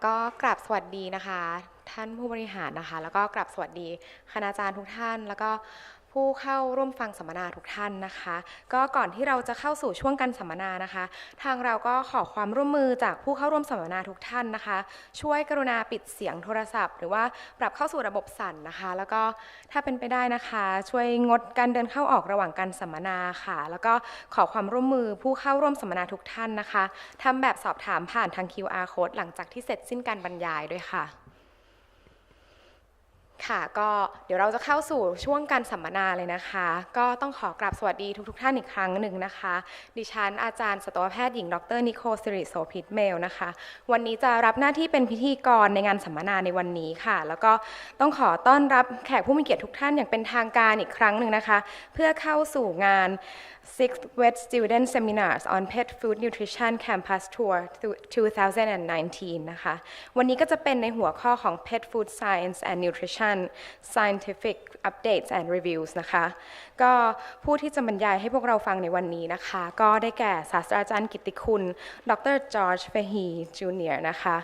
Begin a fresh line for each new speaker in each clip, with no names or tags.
ก็กราบสวัสดีนะคะท่านผู้บริหารนะคะแล้วก็กราบสวัสดีคณาจารย์ทุกท่านแล้วก็ผู้เข้าร่วมฟังสัมมนาทุกท่านนะคะก็ก่อนที่เราจะเข้าสู่ช่วงการสัมมนานะคะทางเราก็ขอความร่วมมือจากผู้เข้าร่วมสัมมนาทุกท่านนะคะช่วยกรุณาปิดเสียงโทรศัพท์หรือว่าปรับเข้าสู่ระบบสั่นนะคะแล้วก็ถ้าเป็นไปได้นะคะช่วยงดการเดินเข้าออกระหว่างการสัมมนาค่ะแล้วก็ขอความร่วมมือผู้เข้าร่วมสัมมนาทุกท่านนะคะทำแบบสอบถามผ่านทาง QR Code หลังจากที่เสร็จสิ้นการบรรยายด้วยค่ะค่ะก็เดี๋ยวเราจะเข้าสู่ช่วงการสัมมนาเลยนะคะก็ต้องขอกราบสวัสดีทุกท่านอีกครั้งหนึ่งนะคะดิฉันอาจารย์สัตวแพทย์หญิงดร.นิโคล สิริโสภิตเมลนะคะวันนี้จะรับหน้าที่เป็นพิธีกรในงานสัมมนาในวันนี้ค่ะแล้วก็ต้องขอต้อนรับแขกผู้มีเกียรติทุกท่านอย่างเป็นทางการอีกครั้งหนึ่งนะคะเพื่อเข้าสู่งาน Sixth Wet Student Seminars on Pet Food Nutrition Campus Tour 2019 นะคะวันนี้ก็จะเป็นในหัวข้อของ Pet Food Science and Nutrition Scientific Updates and Reviews นะคะก็ผู้ที่จะบรรยายให้พวกเราฟังในวันนี้นะคะก็ได้แก่ศาสตราจารย์กิตติคุณดร. จอร์จ เฟฮีจูเนียร์นะคะ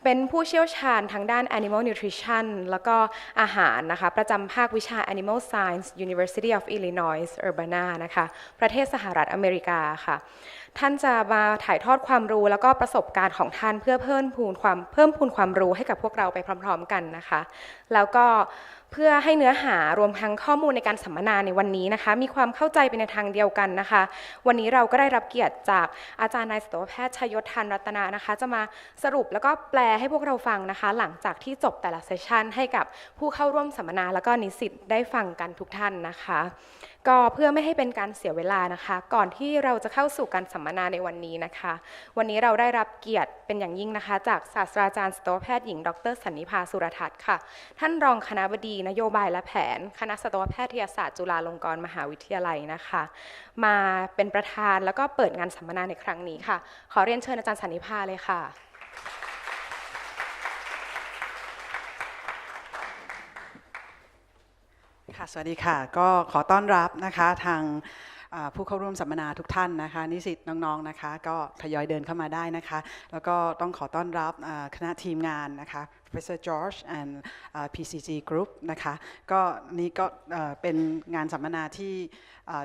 เป็นผู้เชี่ยวชาญทางด้าน Animal Nutrition แล้วก็อาหารนะคะประจำภาควิชา Animal Science University of Illinois Urbana นะคะประเทศสหรัฐอเมริกาค่ะท่านจะมาถ่ายทอดความรู้แล้วก็ประสบการณ์ของท่านเพื่อเพิ่มพูนความรู้ให้กับพวกเราไปพร้อมๆกันนะคะแล้วก็เพื่อให้เนื้อหารวมทั้งข้อมูลในการสัมมนาในวันนี้นะคะมีความเข้าใจไปในทางเดียวกันนะคะวันนี้เราก็ได้รับเกียรติจากอาจารย์นายสัตวแพทย์ชยศ ทันรัตนานะคะจะมาสรุปแล้วก็แปลให้พวกเราฟังนะคะหลังจากที่จบแต่ละเซสชันให้กับผู้เข้าร่วมสัมมนาแล้วก็นิสิตได้ฟังกันทุกท่านนะคะก็เพื่อไม่ให้เป็นการเสียเวลานะคะก่อนที่เราจะเข้าสู่การสัมมนาในวันนี้นะคะวันนี้เราได้รับเกียรติเป็นอย่างยิ่งนะคะจากศาสตราจารย์สัตวแพทย์หญิงดร.สันนิภา สุรทัศน์ค่ะท่านรองคณบดีนโยบายและแผนคณะสัตวแพทยศาสตร์จุฬาลงกรณ์มหาวิทยาลัยนะคะมาเป็นประธานแล้วก็เปิดงานสัมมนาในครั้งนี้ค่ะขอเรียนเชิญอาจารย์สันนิภาเลยค่ะ
สวัสดีค่ะก็ขอต้อนรับนะคะทางผู้เข้าร่วมสัมมนาทุกท่านนะคะนิสิตน้องๆนะคะก็ทยอยเดินเข้ามาได้นะคะแล้วก็ต้องขอต้อนรับคณะทีมงานนะคะ Professor George and PCG Group นะคะก็นี้ก็เป็นงานสัมมนาที่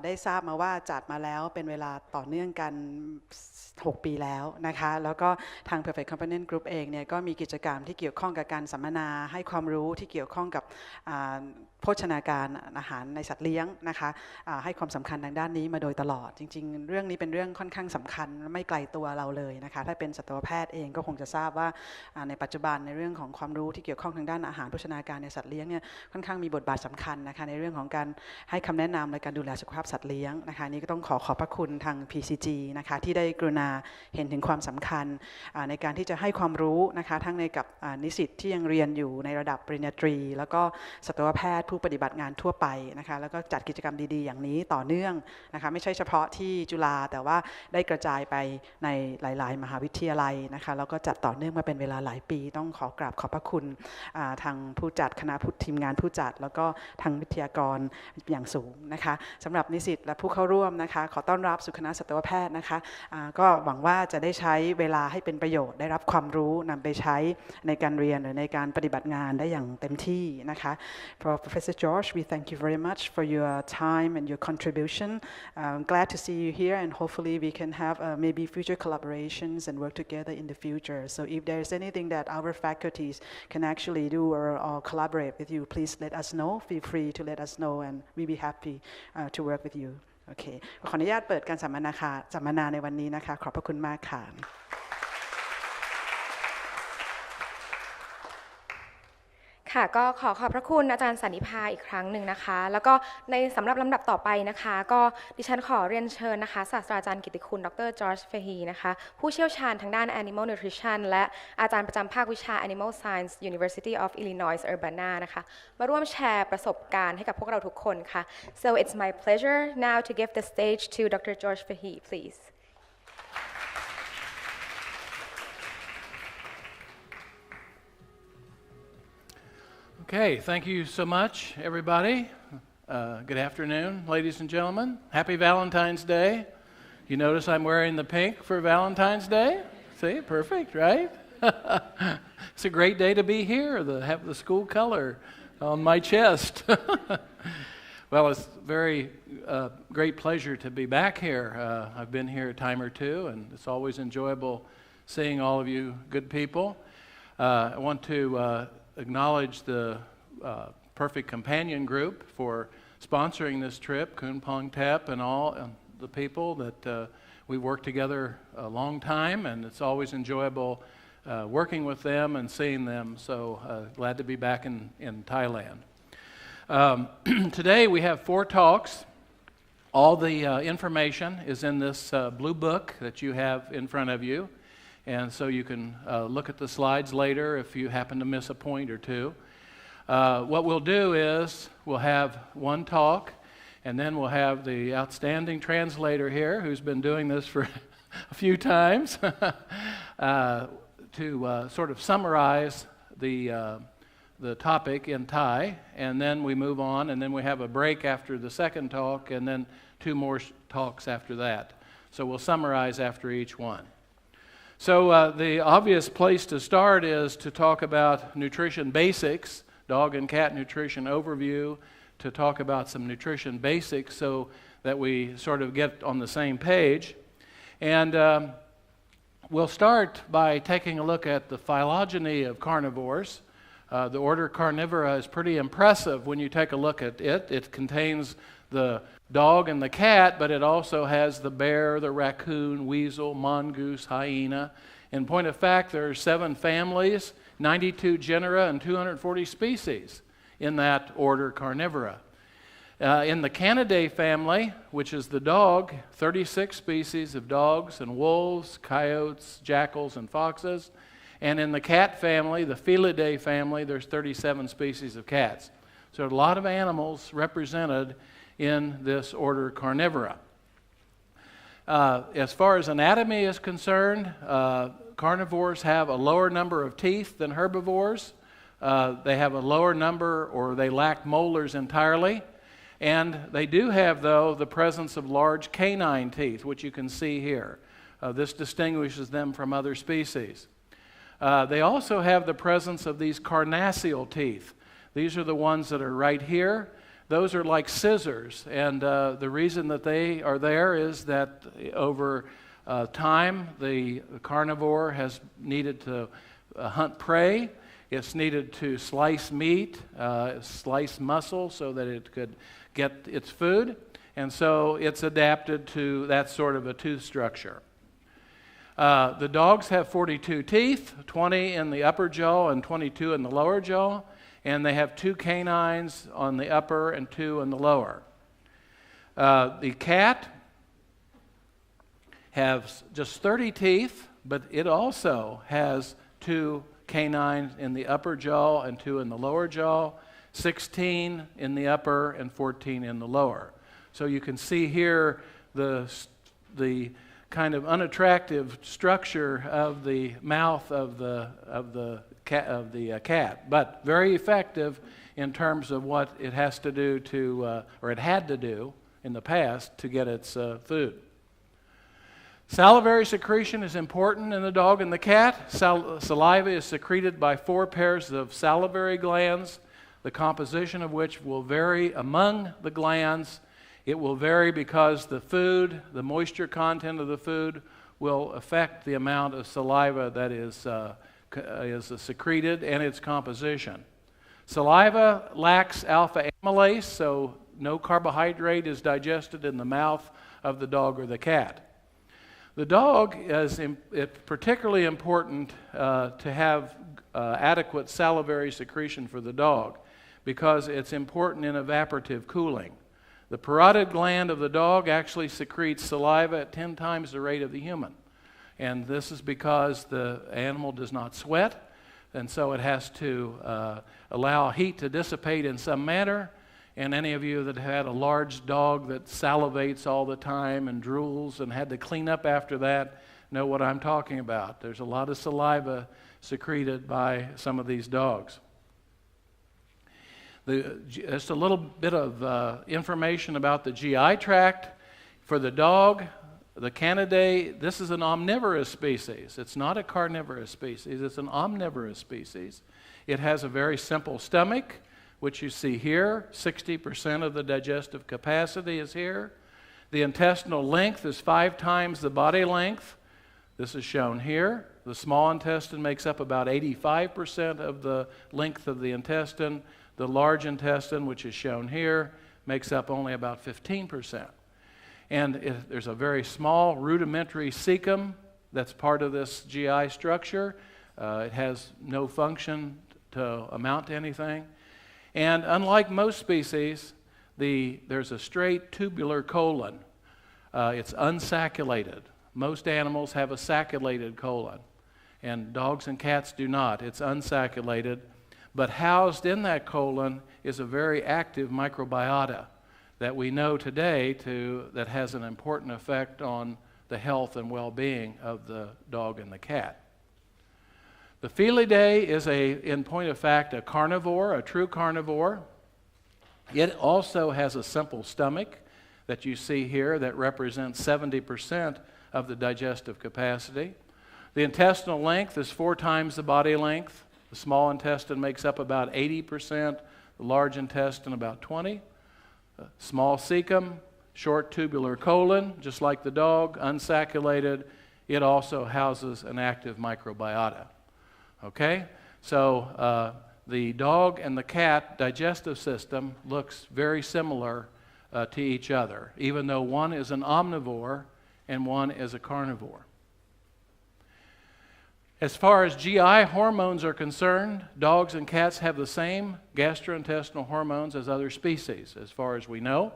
ได้ทราบมาว่าจัดมาแล้วเป็นเวลาต่อเนื่องกัน6 ปีแล้วนะคะแล้วก็ทาง Perfect Component Group เองเนี่ยก็มีกิจกรรมที่เกี่ยวข้องกับการสัมมนาให้ความรู้ที่เกี่ยวข้องกับโภชนาการอาหารในสัตว์เลี้ยงนะคะให้ความสำคัญทางด้านนี้มาโดยตลอดจริงๆเรื่องนี้เป็นเรื่องค่อนข้างสำคัญไม่ไกลตัวเราเลยนะคะถ้าเป็นสัตวแพทย์เองก็คงจะทราบว่าในปัจจุบันในเรื่องของความรู้ที่เกี่ยวข้องทางด้านอาหารโภชนาการในสัตว์เลี้ยงเนี่ยค่อนข้างมีบทบาทสำคัญนะคะในเรื่องของการให้คำแนะนำในการดูแลสุขภาพสัตว์เลี้ยงนะคะนี่ก็ต้องขอบพระคุณทาง PCG นะคะที่ได้กรุณาเห็นถึงความสำคัญในการที่จะให้ความรู้นะคะทั้งในกับนิสิตที่ยังเรียนอยู่ในระดับปริญญาตรีแล้วก็สัตวแพทย์ผู้ปฏิบัติงานทั่วไปนะคะแล้วก็จัดกิจกรรมดีๆอย่างนี้ต่อเนื่องนะคะไม่ใช่เฉพาะที่จุฬาแต่ว่าได้กระจายไปในหลายๆมหาวิทยาลัยนะคะแล้วก็จัดต่อเนื่องมาเป็นเวลาหลายปีต้องขอกราบขอบพระคุณทางผู้จัดคณะทีมงานผู้จัดแล้วก็ทางวิทยากรอย่างสูงนะคะสำหรับนิสิตและผู้เข้าร่วมนะคะขอต้อนรับสู่คณะสัตวแพทย์นะคะก็หวังว่าจะได้ใช้เวลาให้เป็นประโยชน์ได้รับความรู้นำไปใช้ในการเรียนหรือในการปฏิบัติงานได้อย่างเต็มที่นะคะ Professor George, we thank you very much for your time and your contribution. I'm glad to see you here and hopefully we can have maybe future collaborations and work together in the future. So if there's anything that our faculties can actually do or collaborate with you, please let us know. Feel free to let us know and we'll be happy to work with you. โอเคขออนุญาตเปิดการสัมมนาในวันนี้นะคะขอบพระคุณมากค่ะ
ค่ะก็ขอบพระคุณอาจารย์สันนิภาอีกครั้งหนึ่งนะคะแล้วก็ในสำหรับลำดับต่อไปนะคะก็ดิฉันขอเรียนเชิญนะคะศาสตราจารย์กิตติคุณดร. จอร์จ เฟฮีนะคะผู้เชี่ยวชาญทางด้าน Animal Nutrition และอาจารย์ประจำภาควิชา Animal Science University of Illinois Urbana นะคะมาร่วมแชร์ประสบการณ์ให้กับพวกเราทุกคนค่ะ So it's my pleasure now to give the stage to Dr. George Fehi, please.
Okay, thank you so much, everybody. Good afternoon, ladies and gentlemen. Happy Valentine's Day. You notice I'm wearing the pink for Valentine's Day? See, perfect, right? It's a great day to be here, to have the school color on my chest. Well, it's very great pleasure to be back here. I've been here a time or two, and it's always enjoyable seeing all of you good people. I want to acknowledge the Perfect Companion Group for sponsoring this trip, Kun Pong Tep and all the people that we worked together a long time, and it's always enjoyable working with them and seeing them. So glad to be back in Thailand. Today we have 4 talks. All the information is in this blue book that you have in front of you, and so you can look at the slides later if you happen to miss a point or two. What we'll do is we'll have one talk, and then we'll have the outstanding translator here who's been doing this for a few times to sort of summarize the topic in Thai, and then we move on, and then we have a break after the second talk, and then 2 more talks after that. So we'll summarize after each one. So the obvious place to start is to talk about nutrition basics, dog and cat nutrition overview, to talk about some nutrition basics so that we sort of get on the same page. And we'll start by taking a look at the phylogeny of carnivores. The order Carnivora is pretty impressive when you take a look at it. It contains the dog and the cat, but it also has the bear, the raccoon, weasel, mongoose, hyena. In point of fact, there are 7 families, 92 genera, and 240 species in that order Carnivora. In the Canidae family, which is the dog, 36 species of dogs and wolves, coyotes, jackals, and foxes. And in the cat family, the Felidae family, there's 37 species of cats. So a lot of animals represented in this order Carnivora. As far as anatomy is concerned, carnivores have a lower number of teeth than herbivores. They have a lower number, or they lack molars entirely. And they do have, though, the presence of large canine teeth, which you can see here. This distinguishes them from other species. They also have the presence of these carnassial teeth. These are the ones that are right here. Those are like scissors, and the reason that they are there is that over time the carnivore has needed to hunt prey. It's needed to slice meat, slice muscle so that it could get its food, and so it's adapted to that sort of a tooth structure. The dogs have 42 teeth, 20 in the upper jaw and 22 in the lower jaw, and they have 2 canines on the upper and 2 in the lower. The cat has just 30 teeth, but it also has 2 canines in the upper jaw and 2 in the lower jaw, 16 in the upper and 14 in the lower. So you can see here the kind of unattractive structure of the mouth of the cat, but very effective in terms of what it has to do to, or it had to do in the past to get its food. Salivary secretion is important in the dog and the cat. Saliva is secreted by 4 pairs of salivary glands, the composition of which will vary among the glands. It will vary because the food, the moisture content of the food, will affect the amount of saliva that is secreted and its composition. Saliva lacks alpha amylase, so no carbohydrate is digested in the mouth of the dog or the cat. The dog is particularly important to have adequate salivary secretion for the dog because it's important in evaporative cooling. The parotid gland of the dog actually secretes saliva at 10 times the rate of the human. And this is because the animal does not sweat, and so it has to allow heat to dissipate in some manner. And any of you that had a large dog that salivates all the time and drools and had to clean up after that know what I'm talking about. There's a lot of saliva secreted by some of these dogs. Just a little bit of information about the GI tract. For the dog, The Canidae, this is an omnivorous species. It's not a carnivorous species. It's an omnivorous species. It has a very simple stomach, which you see here. 60% of the digestive capacity is here. The intestinal length is 5 times the body length. This is shown here. The small intestine makes up about 85% of the length of the intestine. The large intestine, which is shown here, makes up only about 15%. And there's a very small rudimentary cecum that's part of this GI structure. It has no function to amount to anything. And unlike most species, there's a straight tubular colon. It's unsaculated. Most animals have a saculated colon, and dogs and cats do not. It's unsaculated. But housed in that colon is a very active microbiota that we know today that has an important effect on the health and well-being of the dog and the cat. The Felidae is in point of fact, a carnivore, a true carnivore. It also has a simple stomach that you see here that represents 70% of the digestive capacity. The intestinal length is 4 times the body length. The small intestine makes up about 80%, the large intestine about 20%. Small cecum, short tubular colon, just like the dog, unsaculated. It also houses an active microbiota. Okay? So the dog and the cat digestive system looks very similar to each other, even though one is an omnivore and one is a carnivore. As far as GI hormones are concerned, dogs and cats have the same gastrointestinal hormones as other species, as far as we know.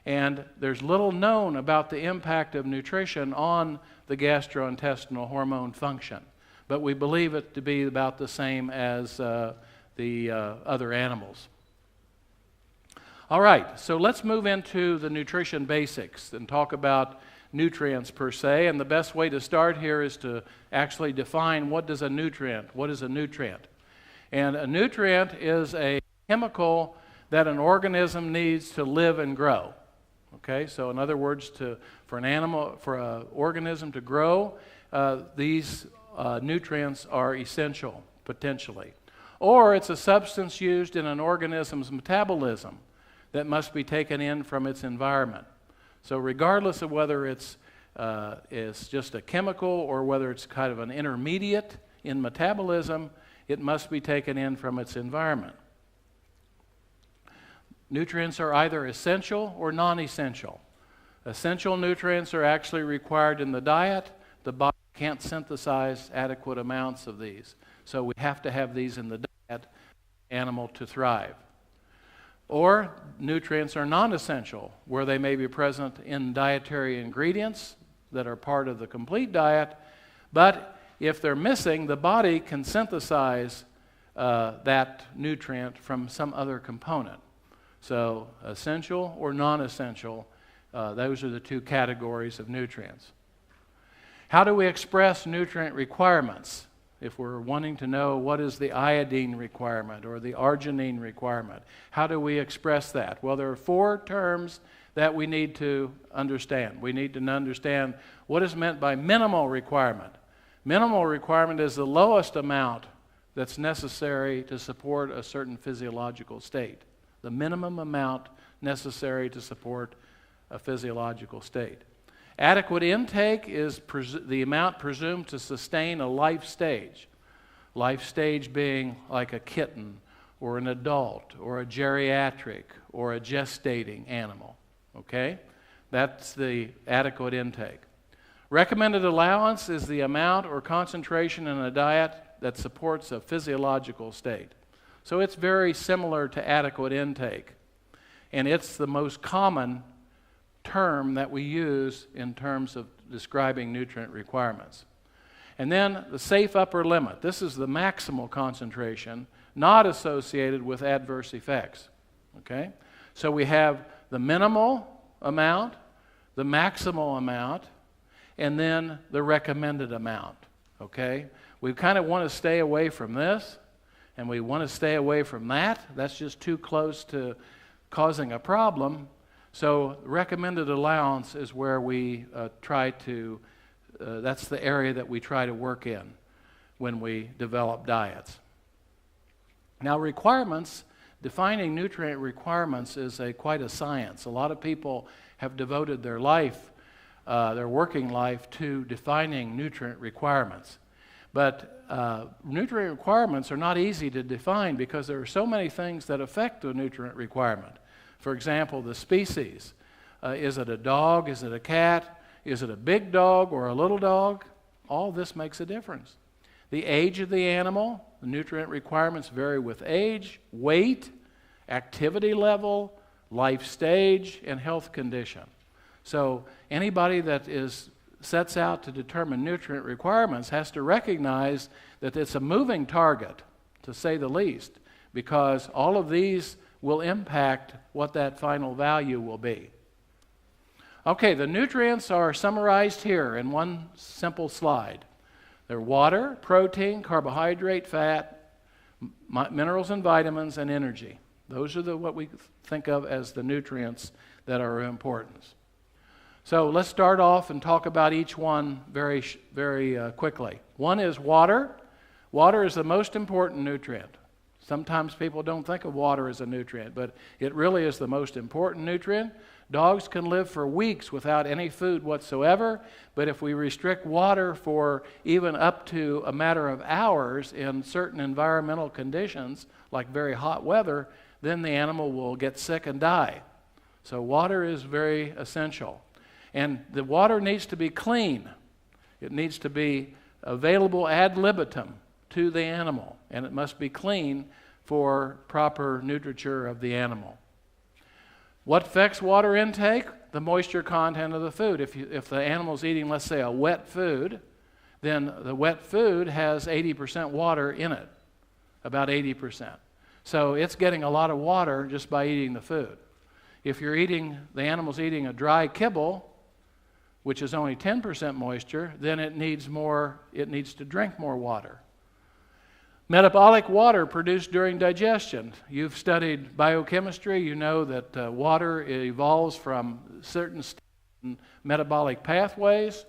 And there's little known about the impact of nutrition on the gastrointestinal hormone function. But we believe it to be about the same as the other animals. All right, so let's move into the nutrition basics and talk about nutrients per se, and the best way to start here is to actually define what is a nutrient. And a nutrient is a chemical that an organism needs to live and grow. Okay, so in other words, for an organism to grow, these nutrients are essential, potentially. Or it's a substance used in an organism's metabolism that must be taken in from its environment. So regardless of whether it's just a chemical or whether it's kind of an intermediate in metabolism, it must be taken in from its environment. Nutrients are either essential or non-essential. Essential nutrients are actually required in the diet. The body can't synthesize adequate amounts of these. So we have to have these in the diet for the animal to thrive. Or nutrients are non-essential, where they may be present in dietary ingredients that are part of the complete diet, but if they're missing, the body can synthesize that nutrient from some other component. So essential or non-essential, those are the 2 categories of nutrients. How do we express nutrient requirements? If we're wanting to know what is the iodine requirement or the arginine requirement, how do we express that? Well, there are 4 terms that we need to understand. We need to understand what is meant by minimal requirement. Minimal requirement is the lowest amount that's necessary to support a certain physiological state. The minimum amount necessary to support a physiological state. Adequate intake is the amount presumed to sustain a life stage. Life stage being like a kitten or an adult or a geriatric or a gestating animal. Okay? That's the adequate intake. Recommended allowance is the amount or concentration in a diet that supports a physiological state. So it's very similar to adequate intake. And it's the most common term that we use in terms of describing nutrient requirements. And then the safe upper limit. This is the maximal concentration, not associated with adverse effects. Okay? So we have the minimal amount, the maximal amount, and then the recommended amount. Okay? We kind of want to stay away from this, and we want to stay away from that. That's just too close to causing a problem. So recommended allowance is where we try to, that's the area that we try to work in when we develop diets. Now requirements, defining nutrient requirements is quite a science. A lot of people have devoted their life, their working life, to defining nutrient requirements. But nutrient requirements are not easy to define because there are so many things that affect the nutrient requirement. For example, the species. Is it a dog? Is it a cat? Is it a big dog or a little dog? All this makes a difference. The age of the animal, the nutrient requirements vary with age, weight, activity level, life stage, and health condition. So anybody that sets out to determine nutrient requirements has to recognize that it's a moving target, to say the least, because all of these will impact what that final value will be. Okay, the nutrients are summarized here in one simple slide. They're water, protein, carbohydrate, fat, minerals and vitamins, and energy. Those are what we think of as the nutrients that are of importance. So let's start off and talk about each one very quickly. One is water. Water is the most important nutrient. Sometimes people don't think of water as a nutrient, but it really is the most important nutrient. Dogs can live for weeks without any food whatsoever, but if we restrict water for even up to a matter of hours in certain environmental conditions, like very hot weather, then the animal will get sick and die. So water is very essential. And the water needs to be clean. It needs to be available ad libitum to the animal, and it must be clean for proper nutriture of the animal. What affects water intake? The moisture content of the food. If the animal's eating, let's say, a wet food, then the wet food has 80% water in it, about 80%. So it's getting a lot of water just by eating the food. If the animal's eating a dry kibble, which is only 10% moisture, then it needs to drink more water. Metabolic water produced during digestion. You've studied biochemistry. You know that water evolves from certain metabolic pathways.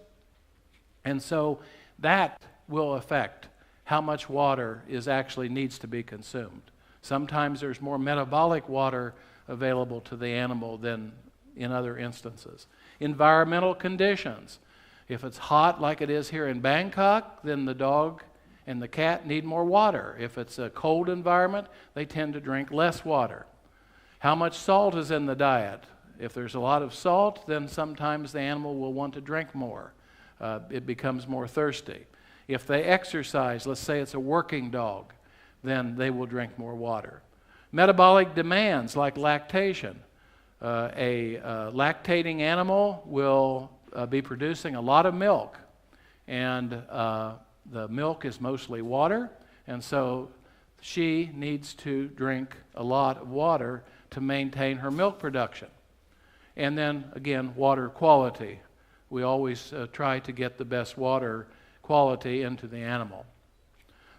And so that will affect how much water actually needs to be consumed. Sometimes there's more metabolic water available to the animal than in other instances. Environmental conditions. If it's hot like it is here in Bangkok, then the dog and the cat need more water. If it's a cold environment, they tend to drink less water. How much salt is in the diet? If there's a lot of salt, then sometimes the animal will want to drink more. It becomes more thirsty. If they exercise, let's say it's a working dog, then they will drink more water. Metabolic demands like lactation. A lactating animal will be producing a lot of milk, and the milk is mostly water, and so she needs to drink a lot of water to maintain her milk production. And then, again, water quality. We always try to get the best water quality into the animal.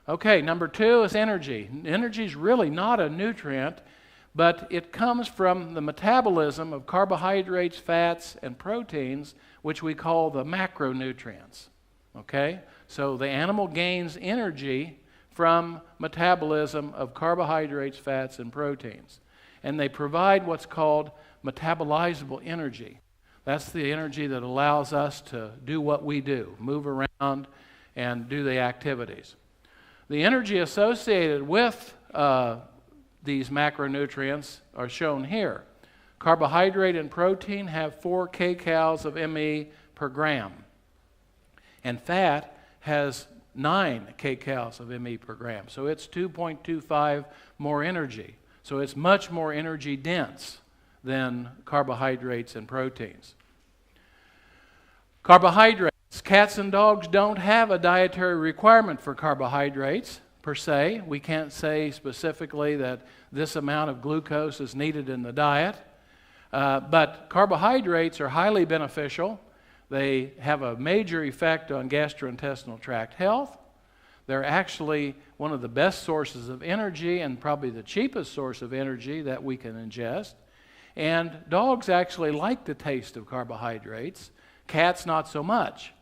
Okay, number 2 is energy. Energy is really not a nutrient, but it comes from the metabolism of carbohydrates, fats, and proteins, which we call the macronutrients. Okay? So the animal gains energy from metabolism of carbohydrates, fats, and proteins. And they provide what's called metabolizable energy. That's the energy that allows us to do what we do, move around and do the activities. The energy associated with these macronutrients are shown here. Carbohydrate and protein have 4 kcals of ME per gram. And fat has 9 kcals of ME per gram. So it's 2.25 more energy. So it's much more energy dense than carbohydrates and proteins. Carbohydrates. Cats and dogs don't have a dietary requirement for carbohydrates per se. We can't say specifically that this amount of glucose is needed in the diet. But carbohydrates are highly beneficial. They have a major effect on gastrointestinal tract health. They're actually one of the best sources of energy and probably the cheapest source of energy that we can ingest. And dogs actually like the taste of carbohydrates. Cats not so much.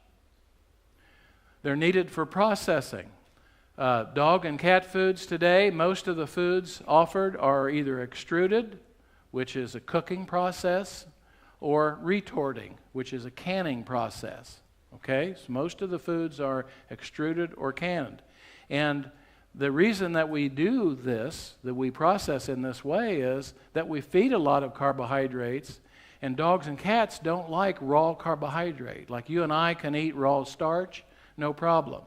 They're needed for processing. Dog and cat foods today, most of the foods offered are either extruded, which is a cooking process, or retorting, which is a canning process. Okay, so most of the foods are extruded or canned. And the reason that we do this, that we process in this way, is that we feed a lot of carbohydrates, and dogs and cats don't like raw carbohydrate. Like you and I can eat raw starch, no problem.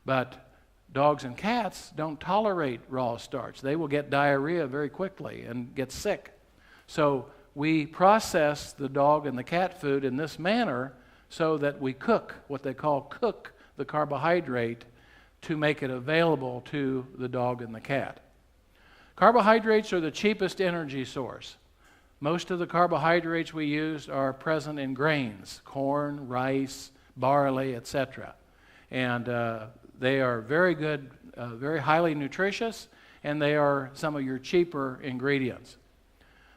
But dogs and cats don't tolerate raw starch. They will get diarrhea very quickly and get sick. So we process the dog and the cat food in this manner so that we cook, what they call cook the carbohydrate to make it available to the dog and the cat. Carbohydrates are the cheapest energy source. Most of the carbohydrates we use are present in grains, corn, rice, barley, etc. And they are very good, very highly nutritious, and they are some of your cheaper ingredients.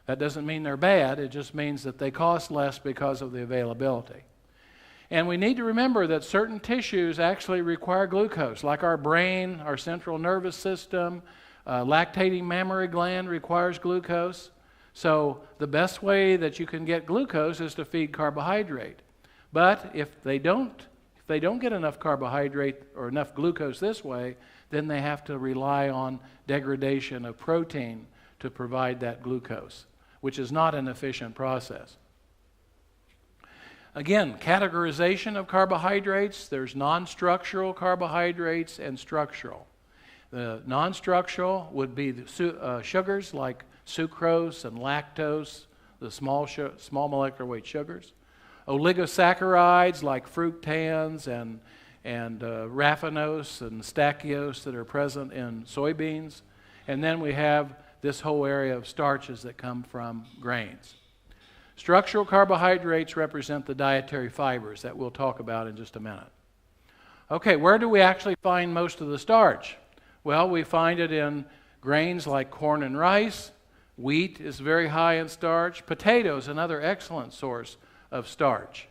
That doesn't mean they're bad, it just means that they cost less because of the availability. And we need to remember that certain tissues actually require glucose, like our brain, our central nervous system, lactating mammary gland requires glucose. So the best way that you can get glucose is to feed carbohydrate. But if they don't get enough carbohydrate or enough glucose this way, then they have to rely on degradation of protein to provide that glucose, which is not an efficient process. Again, categorization of carbohydrates, there's non-structural carbohydrates and structural. The non-structural would be the sugars like sucrose and lactose, the small molecular weight sugars. Oligosaccharides like fructans and raffinose and stachyose that are present in soybeans. And then we have this whole area of starches that come from grains. Structural carbohydrates represent the dietary fibers that we'll talk about in just a minute. Okay, where do we actually find most of the starch? Well, we find it in grains like corn and rice. Wheat is very high in starch. Potatoes, another excellent source of starch.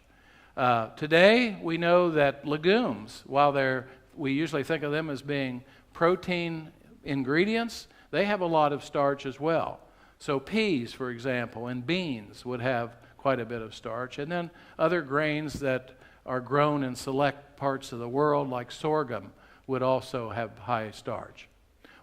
Today, we know that legumes, while we usually think of them as being protein ingredients, they have a lot of starch as well. So peas, for example, and beans would have quite a bit of starch. And then other grains that are grown in select parts of the world, like sorghum, would also have high starch.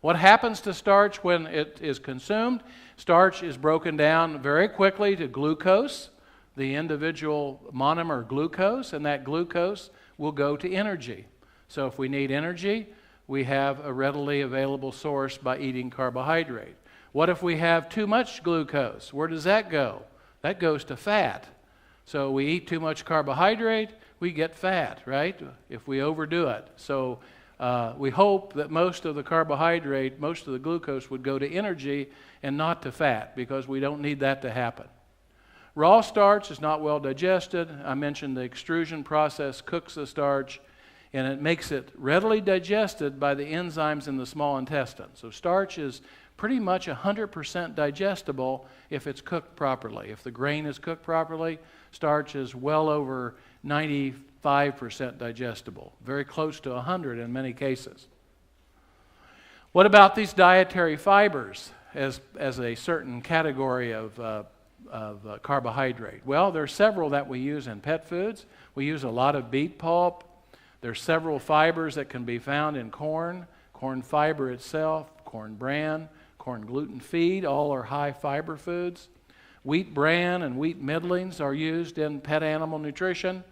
What happens to starch when it is consumed? Starch is broken down very quickly to glucose, the individual monomer glucose, and that glucose will go to energy. So if we need energy, we have a readily available source by eating carbohydrate. What if we have too much glucose? Where does that go? That goes to fat. So we eat too much carbohydrate, we get fat, right? If we overdo it. So we hope that most of the carbohydrate, most of the glucose would go to energy and not to fat, because we don't need that to happen. Raw starch is not well digested. I mentioned the extrusion process cooks the starch, and it makes it readily digested by the enzymes in the small intestine. So starch is pretty much 100% digestible if it's cooked properly. If the grain is cooked properly, starch is well over 95% digestible, very close to 100 in many cases. What about these dietary fibers as a certain category of carbohydrate? Well, there are several that we use in pet foods. We use a lot of beet pulp. There's several fibers that can be found in corn fiber itself, corn bran, corn gluten feed, all are high fiber foods. Wheat bran and wheat middlings are used in pet animal nutrition.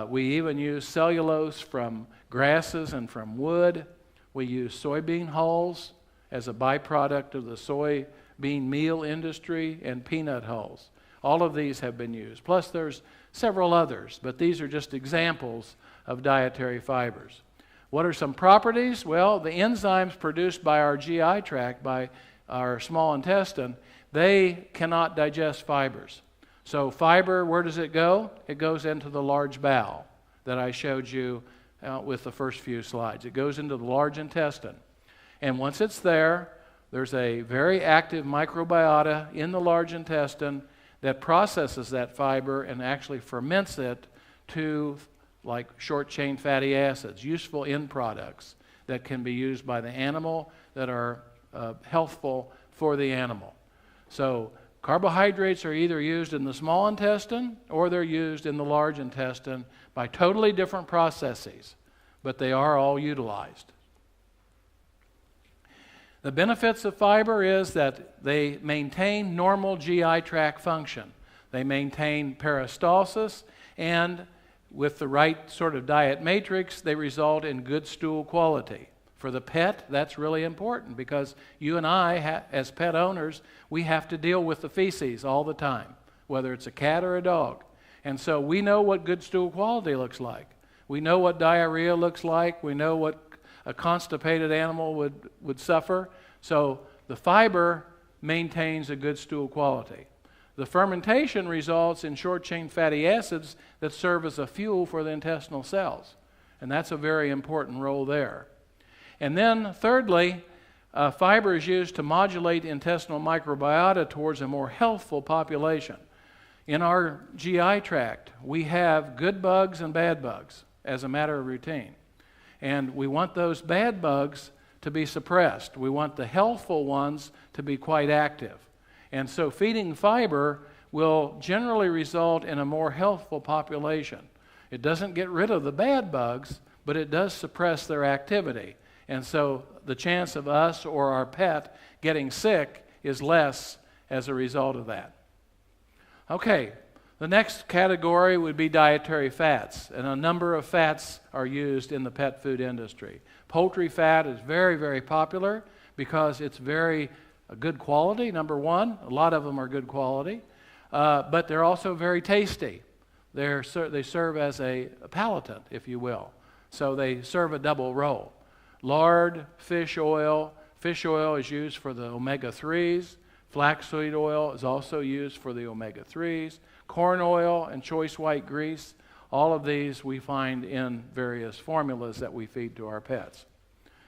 We even use cellulose from grasses and from wood. We use soybean hulls as a byproduct of the soybean meal industry, and peanut hulls. All of these have been used. Plus there's several others, but these are just examples of dietary fibers. What are some properties? Well, the enzymes produced by our GI tract, by our small intestine, they cannot digest fibers. So fiber, where does it go? It goes into the large bowel that I showed you with the first few slides. It goes into the large intestine. And once it's there, There's a very active microbiota in the large intestine that processes that fiber and actually ferments it to like short-chain fatty acids, useful end products that can be used by the animal that are healthful for the animal. So carbohydrates are either used in the small intestine or they're used in the large intestine by totally different processes, but they are all utilized. The benefits of fiber is that they maintain normal GI tract function. They maintain peristalsis, and with the right sort of diet matrix, they result in good stool quality. For the pet, that's really important because you and I, as pet owners, we have to deal with the feces all the time, whether it's a cat or a dog. And so we know what good stool quality looks like. We know what diarrhea looks like. We know what a constipated animal would suffer. So the fiber maintains a good stool quality. The fermentation results in short-chain fatty acids that serve as a fuel for the intestinal cells. And that's a very important role there. And then thirdly, fiber is used to modulate the intestinal microbiota towards a more healthful population. In our GI tract, we have good bugs and bad bugs as a matter of routine. And we want those bad bugs to be suppressed. We want the healthful ones to be quite active. And so feeding fiber will generally result in a more healthful population. It doesn't get rid of the bad bugs, but it does suppress their activity. And so the chance of us or our pet getting sick is less as a result of that. Okay, the next category would be dietary fats, and a number of fats are used in the pet food industry. Poultry fat is very, very popular because it's very good quality, number one. A lot of them are good quality, but they're also very tasty. They serve as a palatant, if you will. So they serve a double role. Lard, fish oil. Fish oil is used for the omega-3s. Flaxseed oil is also used for the omega-3s. Corn oil and choice white grease, all of these we find in various formulas that we feed to our pets.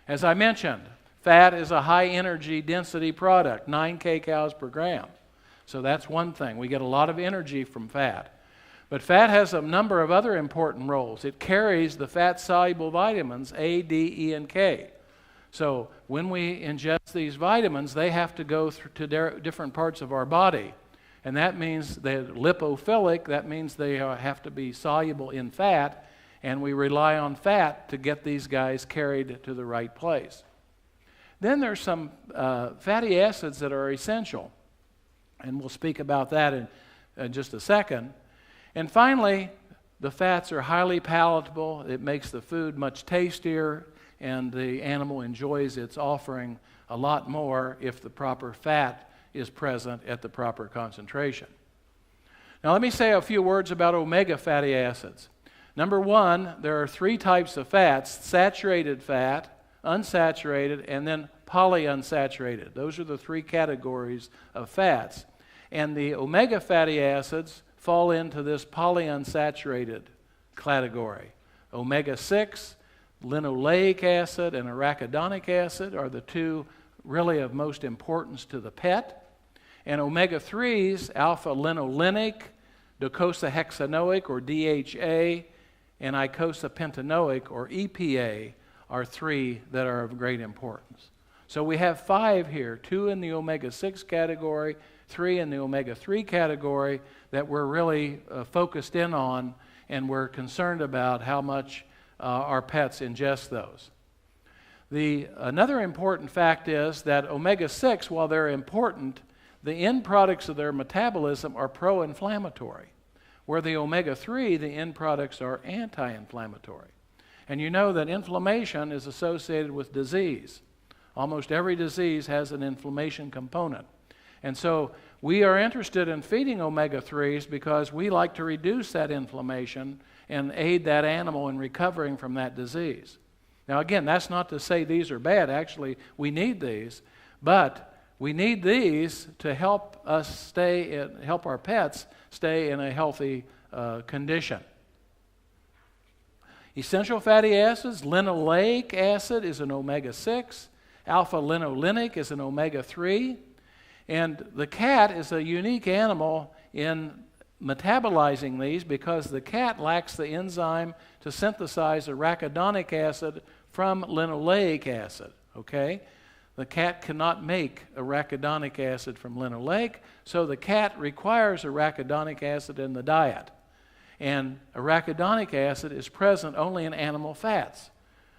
As I mentioned, fat is a high energy density product, 9 kcal per gram. So that's one thing. We get a lot of energy from fat. But fat has a number of other important roles. It carries the fat-soluble vitamins A, D, E, and K. So when we ingest these vitamins, they have to go to different parts of our body. And that means they're lipophilic. That means they have to be soluble in fat. And we rely on fat to get these guys carried to the right place. Then there's some fatty acids that are essential. And we'll speak about that in just a second. And finally, the fats are highly palatable. It makes the food much tastier, and the animal enjoys its offering a lot more if the proper fat is present at the proper concentration. Now let me say a few words about omega fatty acids. Number one, there are 3 types of fats: saturated fat, unsaturated, and then polyunsaturated. Those are the 3 categories of fats. And the omega fatty acids fall into this polyunsaturated category. Omega-6, linoleic acid, and arachidonic acid are the 2 really of most importance to the pet. And omega-3s, alpha-linolenic, docosahexaenoic, or DHA, and icosapentaenoic, or EPA, are 3 that are of great importance. So we have 5 here, 2 in the omega-6 category, 3 in the omega-3 category that we're really focused in on, and we're concerned about how much our pets ingest those. Another important fact is that omega-6, while they're important, the end products of their metabolism are pro-inflammatory, where the omega-3, the end products are anti-inflammatory. And you know that inflammation is associated with disease. Almost every disease has an inflammation component. And so we are interested in feeding omega-3s because we like to reduce that inflammation and aid that animal in recovering from that disease. Now again, that's not to say these are bad. Actually, we need these. But we need these to help us help our pets stay in a healthy condition. Essential fatty acids, linoleic acid is an omega-6. Alpha-linolenic is an omega-3. And the cat is a unique animal in metabolizing these because the cat lacks the enzyme to synthesize arachidonic acid from linoleic acid, okay? The cat cannot make arachidonic acid from linoleic, so the cat requires arachidonic acid in the diet. And arachidonic acid is present only in animal fats,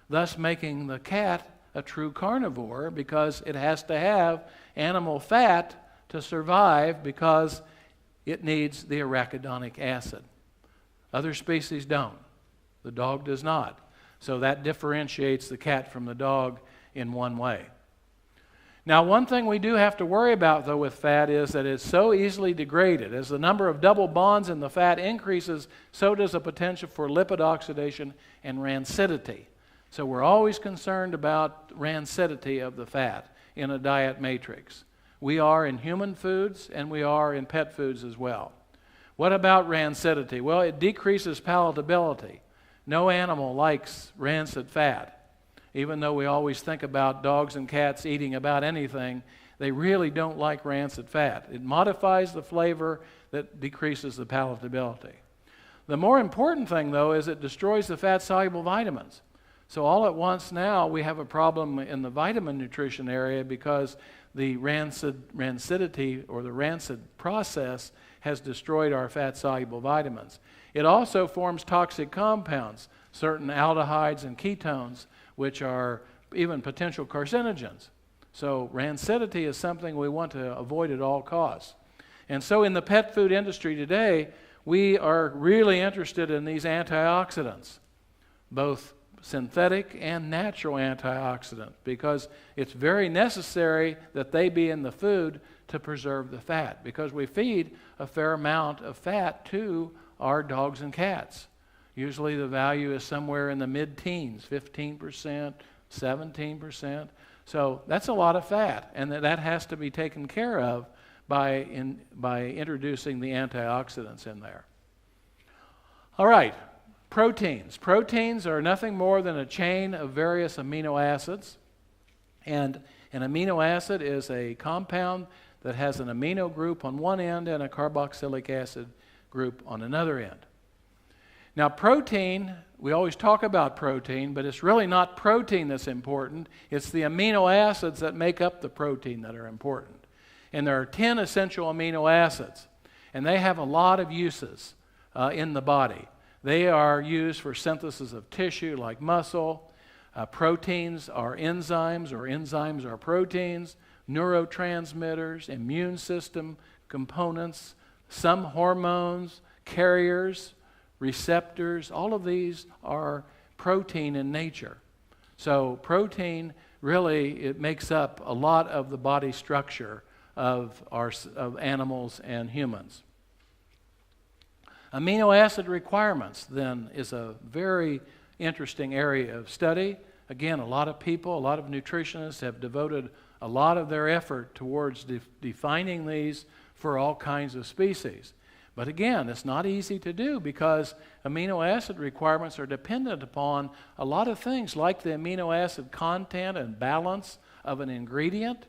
thus making the cat a true carnivore because it has to have animal fat to survive because it needs the arachidonic acid. Other species don't. The dog does not. So that differentiates the cat from the dog in one way. Now, one thing we do have to worry about, though, with fat is that it's so easily degraded. As the number of double bonds in the fat increases, so does the potential for lipid oxidation and rancidity. So we're always concerned about rancidity of the fat in a diet matrix. We are in human foods and we are in pet foods as well. What about rancidity? Well, it decreases palatability. No animal likes rancid fat. Even though we always think about dogs and cats eating about anything, they really don't like rancid fat. It modifies the flavor that decreases the palatability. The more important thing, though, is it destroys the fat-soluble vitamins. So all at once now we have a problem in the vitamin nutrition area because the rancidity or the rancid process has destroyed our fat-soluble vitamins. It also forms toxic compounds, certain aldehydes and ketones, which are even potential carcinogens. So rancidity is something we want to avoid at all costs. And so in the pet food industry today, we are really interested in these antioxidants, both synthetic and natural antioxidants, because it's very necessary that they be in the food to preserve the fat, because we feed a fair amount of fat to our dogs and cats. Usually the value is somewhere in the mid-teens, 15%, 17%. So that's a lot of fat, and that has to be taken care of by introducing the antioxidants in there. All right, proteins. Proteins are nothing more than a chain of various amino acids. And an amino acid is a compound that has an amino group on one end and a carboxylic acid group on another end. Now, protein, we always talk about protein, but it's really not protein that's important. It's the amino acids that make up the protein that are important. And there are 10 essential amino acids, and they have a lot of uses in the body. They are used for synthesis of tissue like muscle. Proteins are enzymes, or enzymes are proteins, neurotransmitters, immune system components, some hormones, carriers, receptors. All of these are protein in nature. So protein really, it makes up a lot of the body structure of animals and humans. Amino acid requirements, then, is a very interesting area of study. Again, a lot of people, a lot of nutritionists have devoted a lot of their effort towards defining these for all kinds of species. But again, it's not easy to do because amino acid requirements are dependent upon a lot of things like the amino acid content and balance of an ingredient,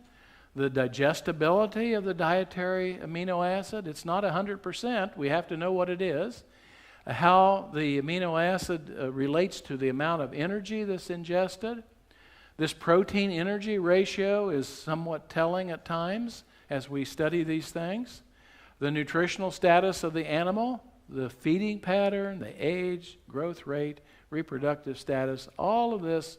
the digestibility of the dietary amino acid. It's not 100%. We have to know what it is. How the amino acid relates to the amount of energy that's ingested. This protein energy ratio is somewhat telling at times as we study these things. The nutritional status of the animal, the feeding pattern, the age, growth rate, reproductive status, all of this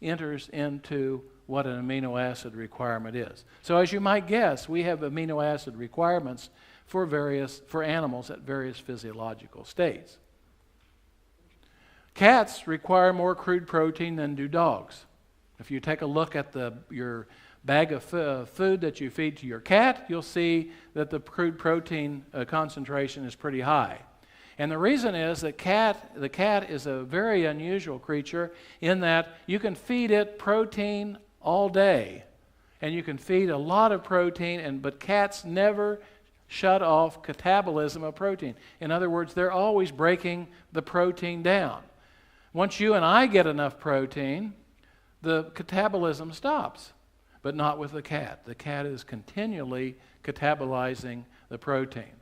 enters into what an amino acid requirement is. So as you might guess, we have amino acid requirements for animals at various physiological states. Cats require more crude protein than do dogs. If you take a look at your bag of food that you feed to your cat, you'll see that the crude protein concentration is pretty high. And the reason is that the cat is a very unusual creature in that you can feed it protein all day, and you can feed a lot of protein, but cats never shut off catabolism of protein. In other words, they're always breaking the protein down. Once you and I get enough protein, the catabolism stops, but not with the cat. The cat is continually catabolizing the protein.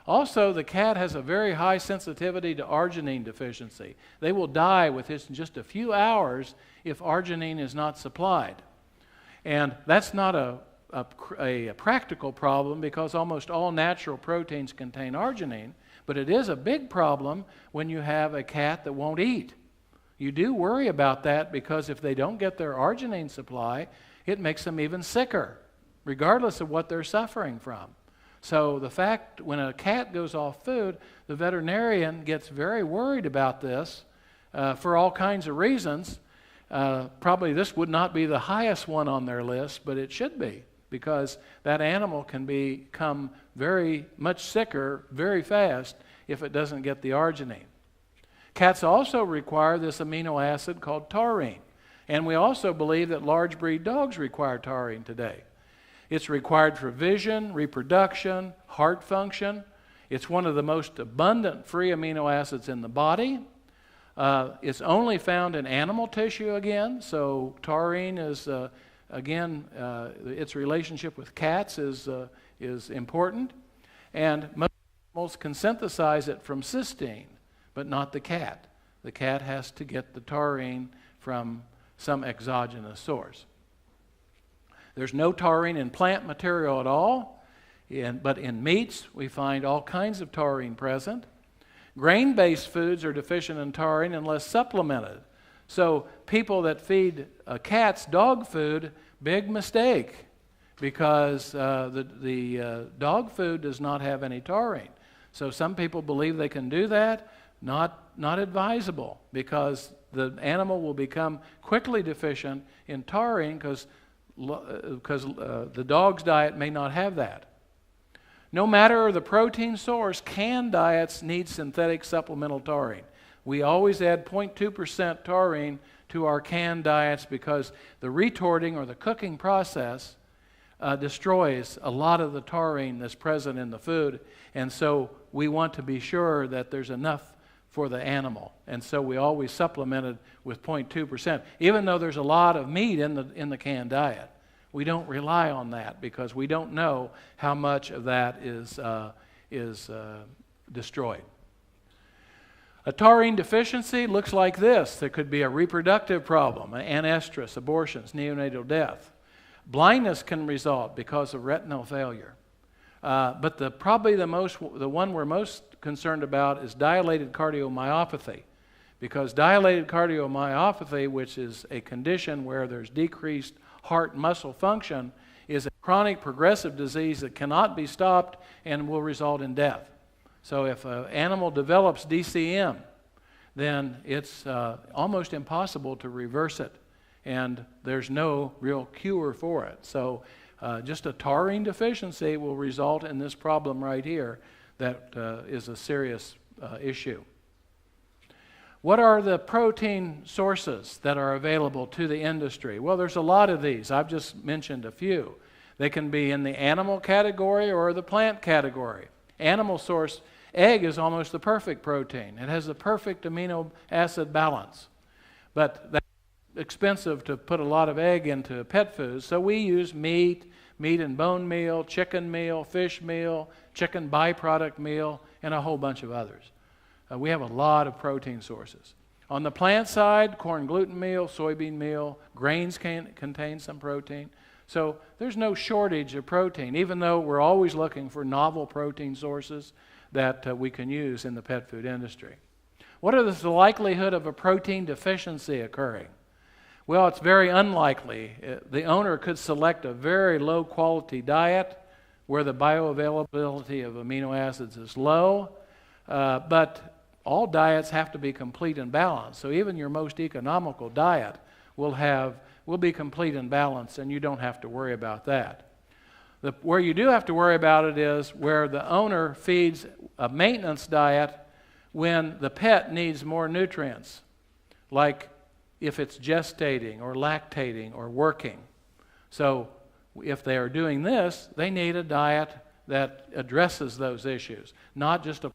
Also, the cat has a very high sensitivity to arginine deficiency. They will die within just a few hours if arginine is not supplied. And that's not a practical problem because almost all natural proteins contain arginine, but it is a big problem when you have a cat that won't eat. You do worry about that because if they don't get their arginine supply, it makes them even sicker, regardless of what they're suffering from. So the fact when a cat goes off food, the veterinarian gets very worried about this for all kinds of reasons. Probably this would not be the highest one on their list, but it should be because that animal can become very much sicker very fast if it doesn't get the arginine. Cats also require this amino acid called taurine, and we also believe that large breed dogs require taurine today. It's required for vision, reproduction, heart function. It's one of the most abundant free amino acids in the body. It's only found in animal tissue again, so taurine is, its relationship with cats is important. And most animals can synthesize it from cysteine, but not the cat. The cat has to get the taurine from some exogenous source. There's no taurine in plant material at all, but in meats we find all kinds of taurine present. Grain-based foods are deficient in taurine unless supplemented. So people that feed cats dog food, big mistake, because the dog food does not have any taurine. So some people believe they can do that. Not advisable, because the animal will become quickly deficient in taurine because the dog's diet may not have that. No matter the protein source, canned diets need synthetic supplemental taurine. We always add 0.2% taurine to our canned diets because the retorting or the cooking process destroys a lot of the taurine that's present in the food, and so we want to be sure that there's enough for the animal, and so we always supplement it with 0.2%. Even though there's a lot of meat in the canned diet, we don't rely on that because we don't know how much of that is destroyed. A taurine deficiency looks like this. There could be a reproductive problem, anestrus, abortions, neonatal death. Blindness can result because of retinal failure. But probably the one we're most concerned about is dilated cardiomyopathy, because dilated cardiomyopathy, which is a condition where there's decreased heart muscle function, is a chronic progressive disease that cannot be stopped and will result in death. So if an animal develops DCM, then it's almost impossible to reverse it, and there's no real cure for it. So just a taurine deficiency will result in this problem right here that is a serious issue. What are the protein sources that are available to the industry? Well, there's a lot of these. I've just mentioned a few. They can be in the animal category or the plant category. Animal source egg is almost the perfect protein. It has the perfect amino acid balance. But that's expensive to put a lot of egg into pet food, so we use meat and bone meal, chicken meal, fish meal, chicken byproduct meal, and a whole bunch of others. We have a lot of protein sources. On the plant side, corn gluten meal, soybean meal, grains contain some protein. So there's no shortage of protein, even though we're always looking for novel protein sources that we can use in the pet food industry. What is the likelihood of a protein deficiency occurring? Well, it's very unlikely. The owner could select a very low quality diet where the bioavailability of amino acids is low, but all diets have to be complete and balanced. So even your most economical diet will be complete and balanced, and you don't have to worry about that. Where you do have to worry about it is where the owner feeds a maintenance diet when the pet needs more nutrients, like if it's gestating or lactating or working. So if they are doing this, they need a diet that addresses those issues, not just a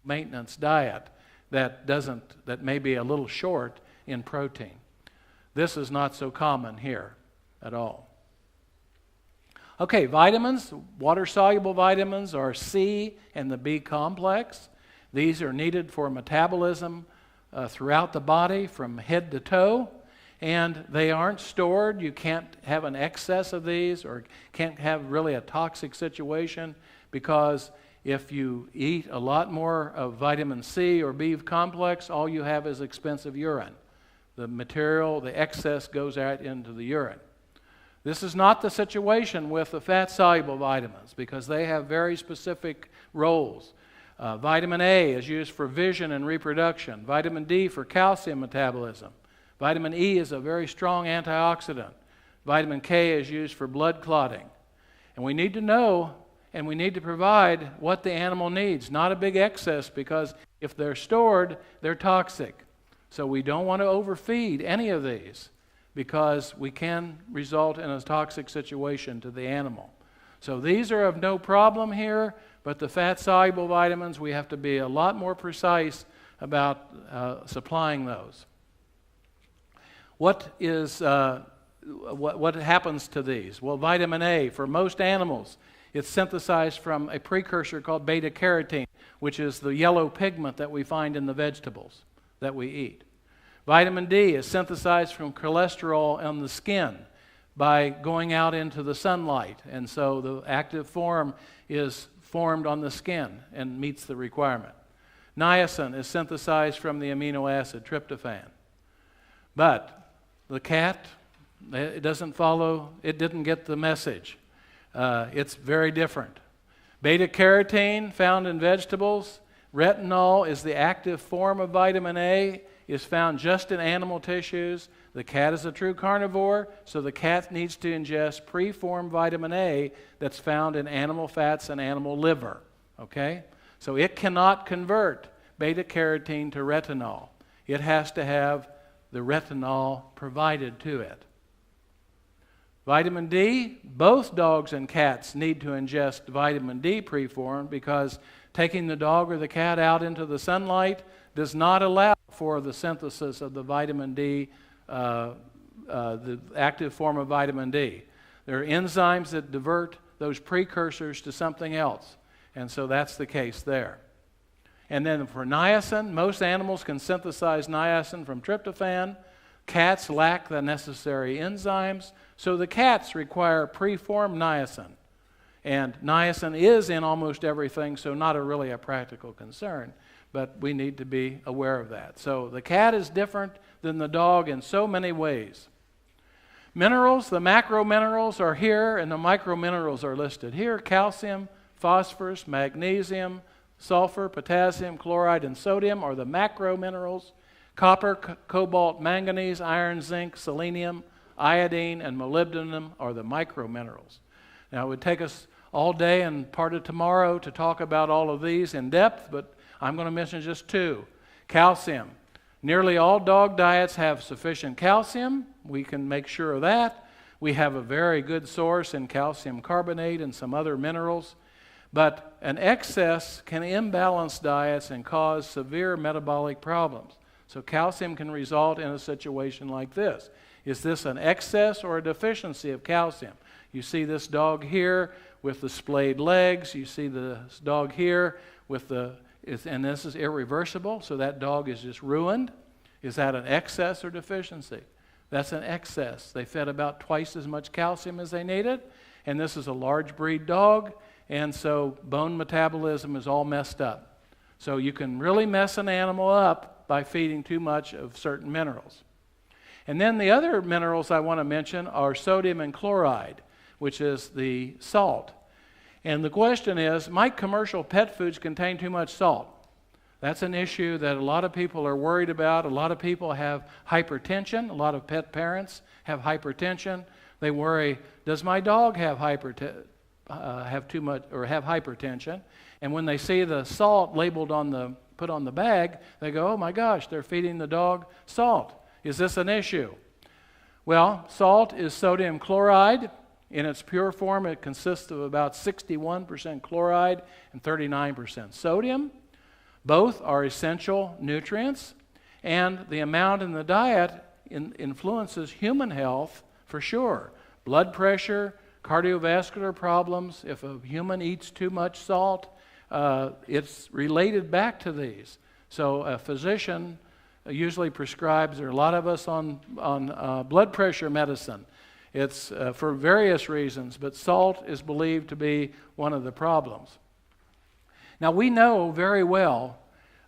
maintenance diet that may be a little short in protein. This is not so common here at all. Okay, vitamins, water-soluble vitamins are C and the B complex. These are needed for metabolism throughout the body from head to toe, and they aren't stored. You can't have an excess of these or can't have really a toxic situation, because if you eat a lot more of vitamin C or B complex, all you have is expensive urine. The material, the excess goes out into the urine. This is not the situation with the fat-soluble vitamins, because they have very specific roles. Vitamin A is used for vision and reproduction. Vitamin D for calcium metabolism. Vitamin E is a very strong antioxidant. Vitamin K is used for blood clotting. And we need to know and we need to provide what the animal needs, not a big excess, because if they're stored, they're toxic. So we don't want to overfeed any of these, because we can result in a toxic situation to the animal. So these are of no problem here, but the fat-soluble vitamins, we have to be a lot more precise about supplying those. What happens to these? Well, vitamin A, for most animals, it's synthesized from a precursor called beta-carotene, which is the yellow pigment that we find in the vegetables that we eat. Vitamin D is synthesized from cholesterol on the skin by going out into the sunlight, and so the active form is formed on the skin and meets the requirement. Niacin is synthesized from the amino acid tryptophan. But the cat, it doesn't follow, it didn't get the message. It's very different. Beta-carotene found in vegetables. Retinol is the active form of vitamin A, is found just in animal tissues. The cat is a true carnivore, so the cat needs to ingest preformed vitamin A that's found in animal fats and animal liver. Okay? So it cannot convert beta-carotene to retinol. It has to have the retinol provided to it. Vitamin D, both dogs and cats need to ingest vitamin D preformed, because taking the dog or the cat out into the sunlight does not allow for the synthesis of the vitamin D, the active form of vitamin D. There are enzymes that divert those precursors to something else, and so that's the case there. And then for niacin, most animals can synthesize niacin from tryptophan. Cats lack the necessary enzymes, so the cats require preformed niacin. And niacin is in almost everything, so not really a practical concern, but we need to be aware of that. So the cat is different than the dog in so many ways. Minerals, the macro minerals are here, and the micro minerals are listed here. Calcium, phosphorus, magnesium, sulfur, potassium, chloride, and sodium are the macro minerals. Copper, cobalt, manganese, iron, zinc, selenium, iodine, and molybdenum are the micro minerals. Now, it would take us all day and part of tomorrow to talk about all of these in depth, but I'm going to mention just two. Calcium. Nearly all dog diets have sufficient calcium. We can make sure of that. We have a very good source in calcium carbonate and some other minerals. But an excess can imbalance diets and cause severe metabolic problems. So calcium can result in a situation like this. Is this an excess or a deficiency of calcium? You see this dog here with the splayed legs. You see this dog here with and this is irreversible, so that dog is just ruined. Is that an excess or deficiency? That's an excess. They fed about twice as much calcium as they needed, and this is a large breed dog, and so bone metabolism is all messed up. So you can really mess an animal up by feeding too much of certain minerals. And then the other minerals I want to mention are sodium and chloride, which is the salt. And the question is, might commercial pet foods contain too much salt? That's an issue that a lot of people are worried about. A lot of people have hypertension. A lot of pet parents have hypertension. They worry, does my dog have too much or have hypertension? And when they see the salt labeled put on the bag, they go, oh my gosh, they're feeding the dog salt. Is this an issue? Well, salt is sodium chloride. In its pure form, it consists of about 61% chloride and 39% sodium. Both are essential nutrients, and the amount in the diet influences human health for sure. Blood pressure, cardiovascular problems. If a human eats too much salt, it's related back to these. So a physician usually prescribes, there are a lot of us on blood pressure medicine. It's for various reasons, but salt is believed to be one of the problems. Now we know very well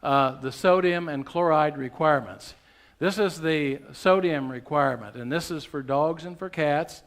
the sodium and chloride requirements. This is the sodium requirement, and this is for dogs and for cats.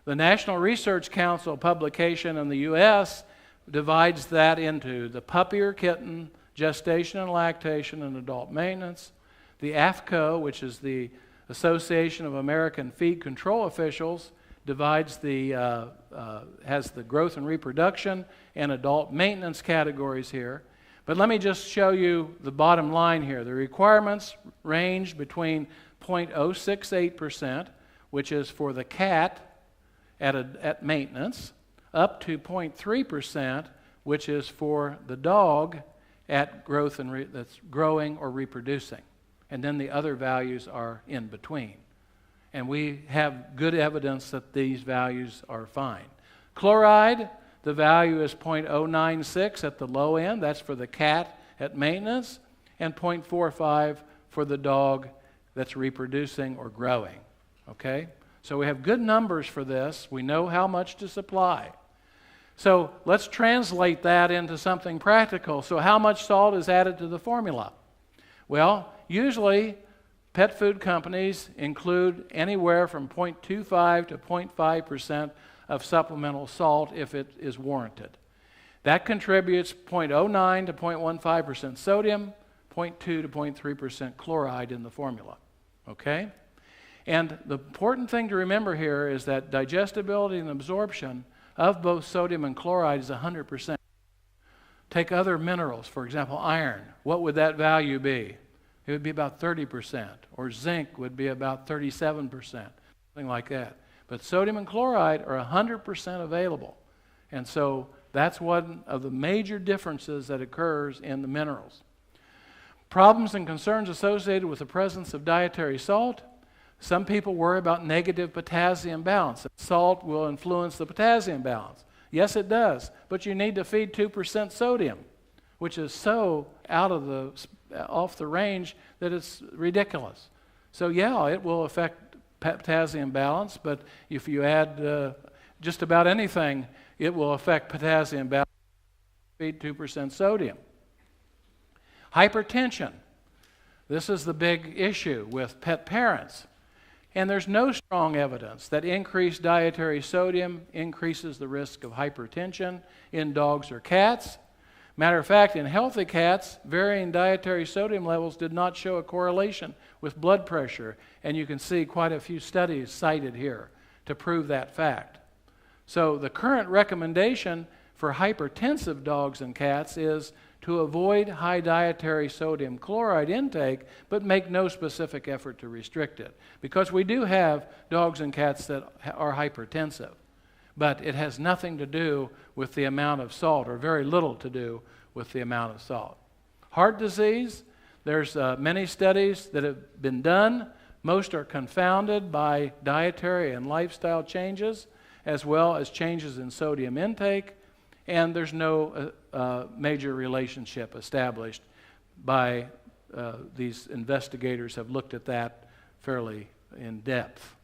The National Research Council publication in the U.S. divides that into the puppy or kitten, gestation and lactation, and adult maintenance. The AFCO, which is the Association of American Feed Control Officials, divides has the growth and reproduction and adult maintenance categories here. But let me just show you the bottom line here. The requirements range between 0.068%, which is for the cat at maintenance, up to 0.3%, which is for the dog at growth and that's growing or reproducing. And then the other values are in between. And we have good evidence that these values are fine. Chloride, the value is 0.096 at the low end. That's for the cat at maintenance, and 0.45 for the dog that's reproducing or growing. Okay? So we have good numbers for this. We know how much to supply. So let's translate that into something practical. So how much salt is added to the formula? Well, usually pet food companies include anywhere from 0.25 to 0.5% of supplemental salt if it is warranted. That contributes 0.09 to 0.15% sodium, 0.2 to 0.3% chloride in the formula. Okay? And the important thing to remember here is that digestibility and absorption of both sodium and chloride is 100%. Take other minerals, for example, iron. What would that value be? It would be about 30%, or zinc would be about 37%, something like that. But sodium and chloride are 100% available. And so that's one of the major differences that occurs in the minerals. Problems and concerns associated with the presence of dietary salt. Some people worry about negative potassium balance. Salt will influence the potassium balance. Yes, it does, but you need to feed 2% sodium, which is so off the range that it's ridiculous. So yeah, it will affect potassium balance, but if you add just about anything, it will affect potassium balance. Feed 2% sodium. Hypertension. This is the big issue with pet parents. And there's no strong evidence that increased dietary sodium increases the risk of hypertension in dogs or cats. Matter of fact, in healthy cats, varying dietary sodium levels did not show a correlation with blood pressure, and you can see quite a few studies cited here to prove that fact. So the current recommendation for hypertensive dogs and cats is to avoid high dietary sodium chloride intake, but make no specific effort to restrict it. Because we do have dogs and cats that are hypertensive, but it has nothing to do with the amount of salt, or very little to do with the amount of salt. Heart disease, there's many studies that have been done. Most are confounded by dietary and lifestyle changes, as well as changes in sodium intake, and there's no major relationship established by these investigators have looked at that fairly in depth.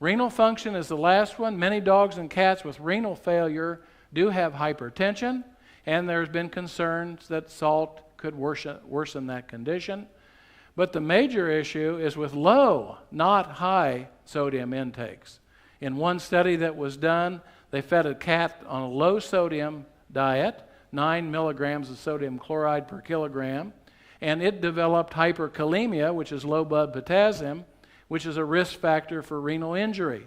Renal function is the last one. Many dogs and cats with renal failure do have hypertension, and there's been concerns that salt could worsen that condition. But the major issue is with low, not high sodium intakes. In one study that was done, they fed a cat on a low sodium diet, 9 milligrams of sodium chloride per kilogram, and it developed hyperkalemia, which is low blood potassium, which is a risk factor for renal injury.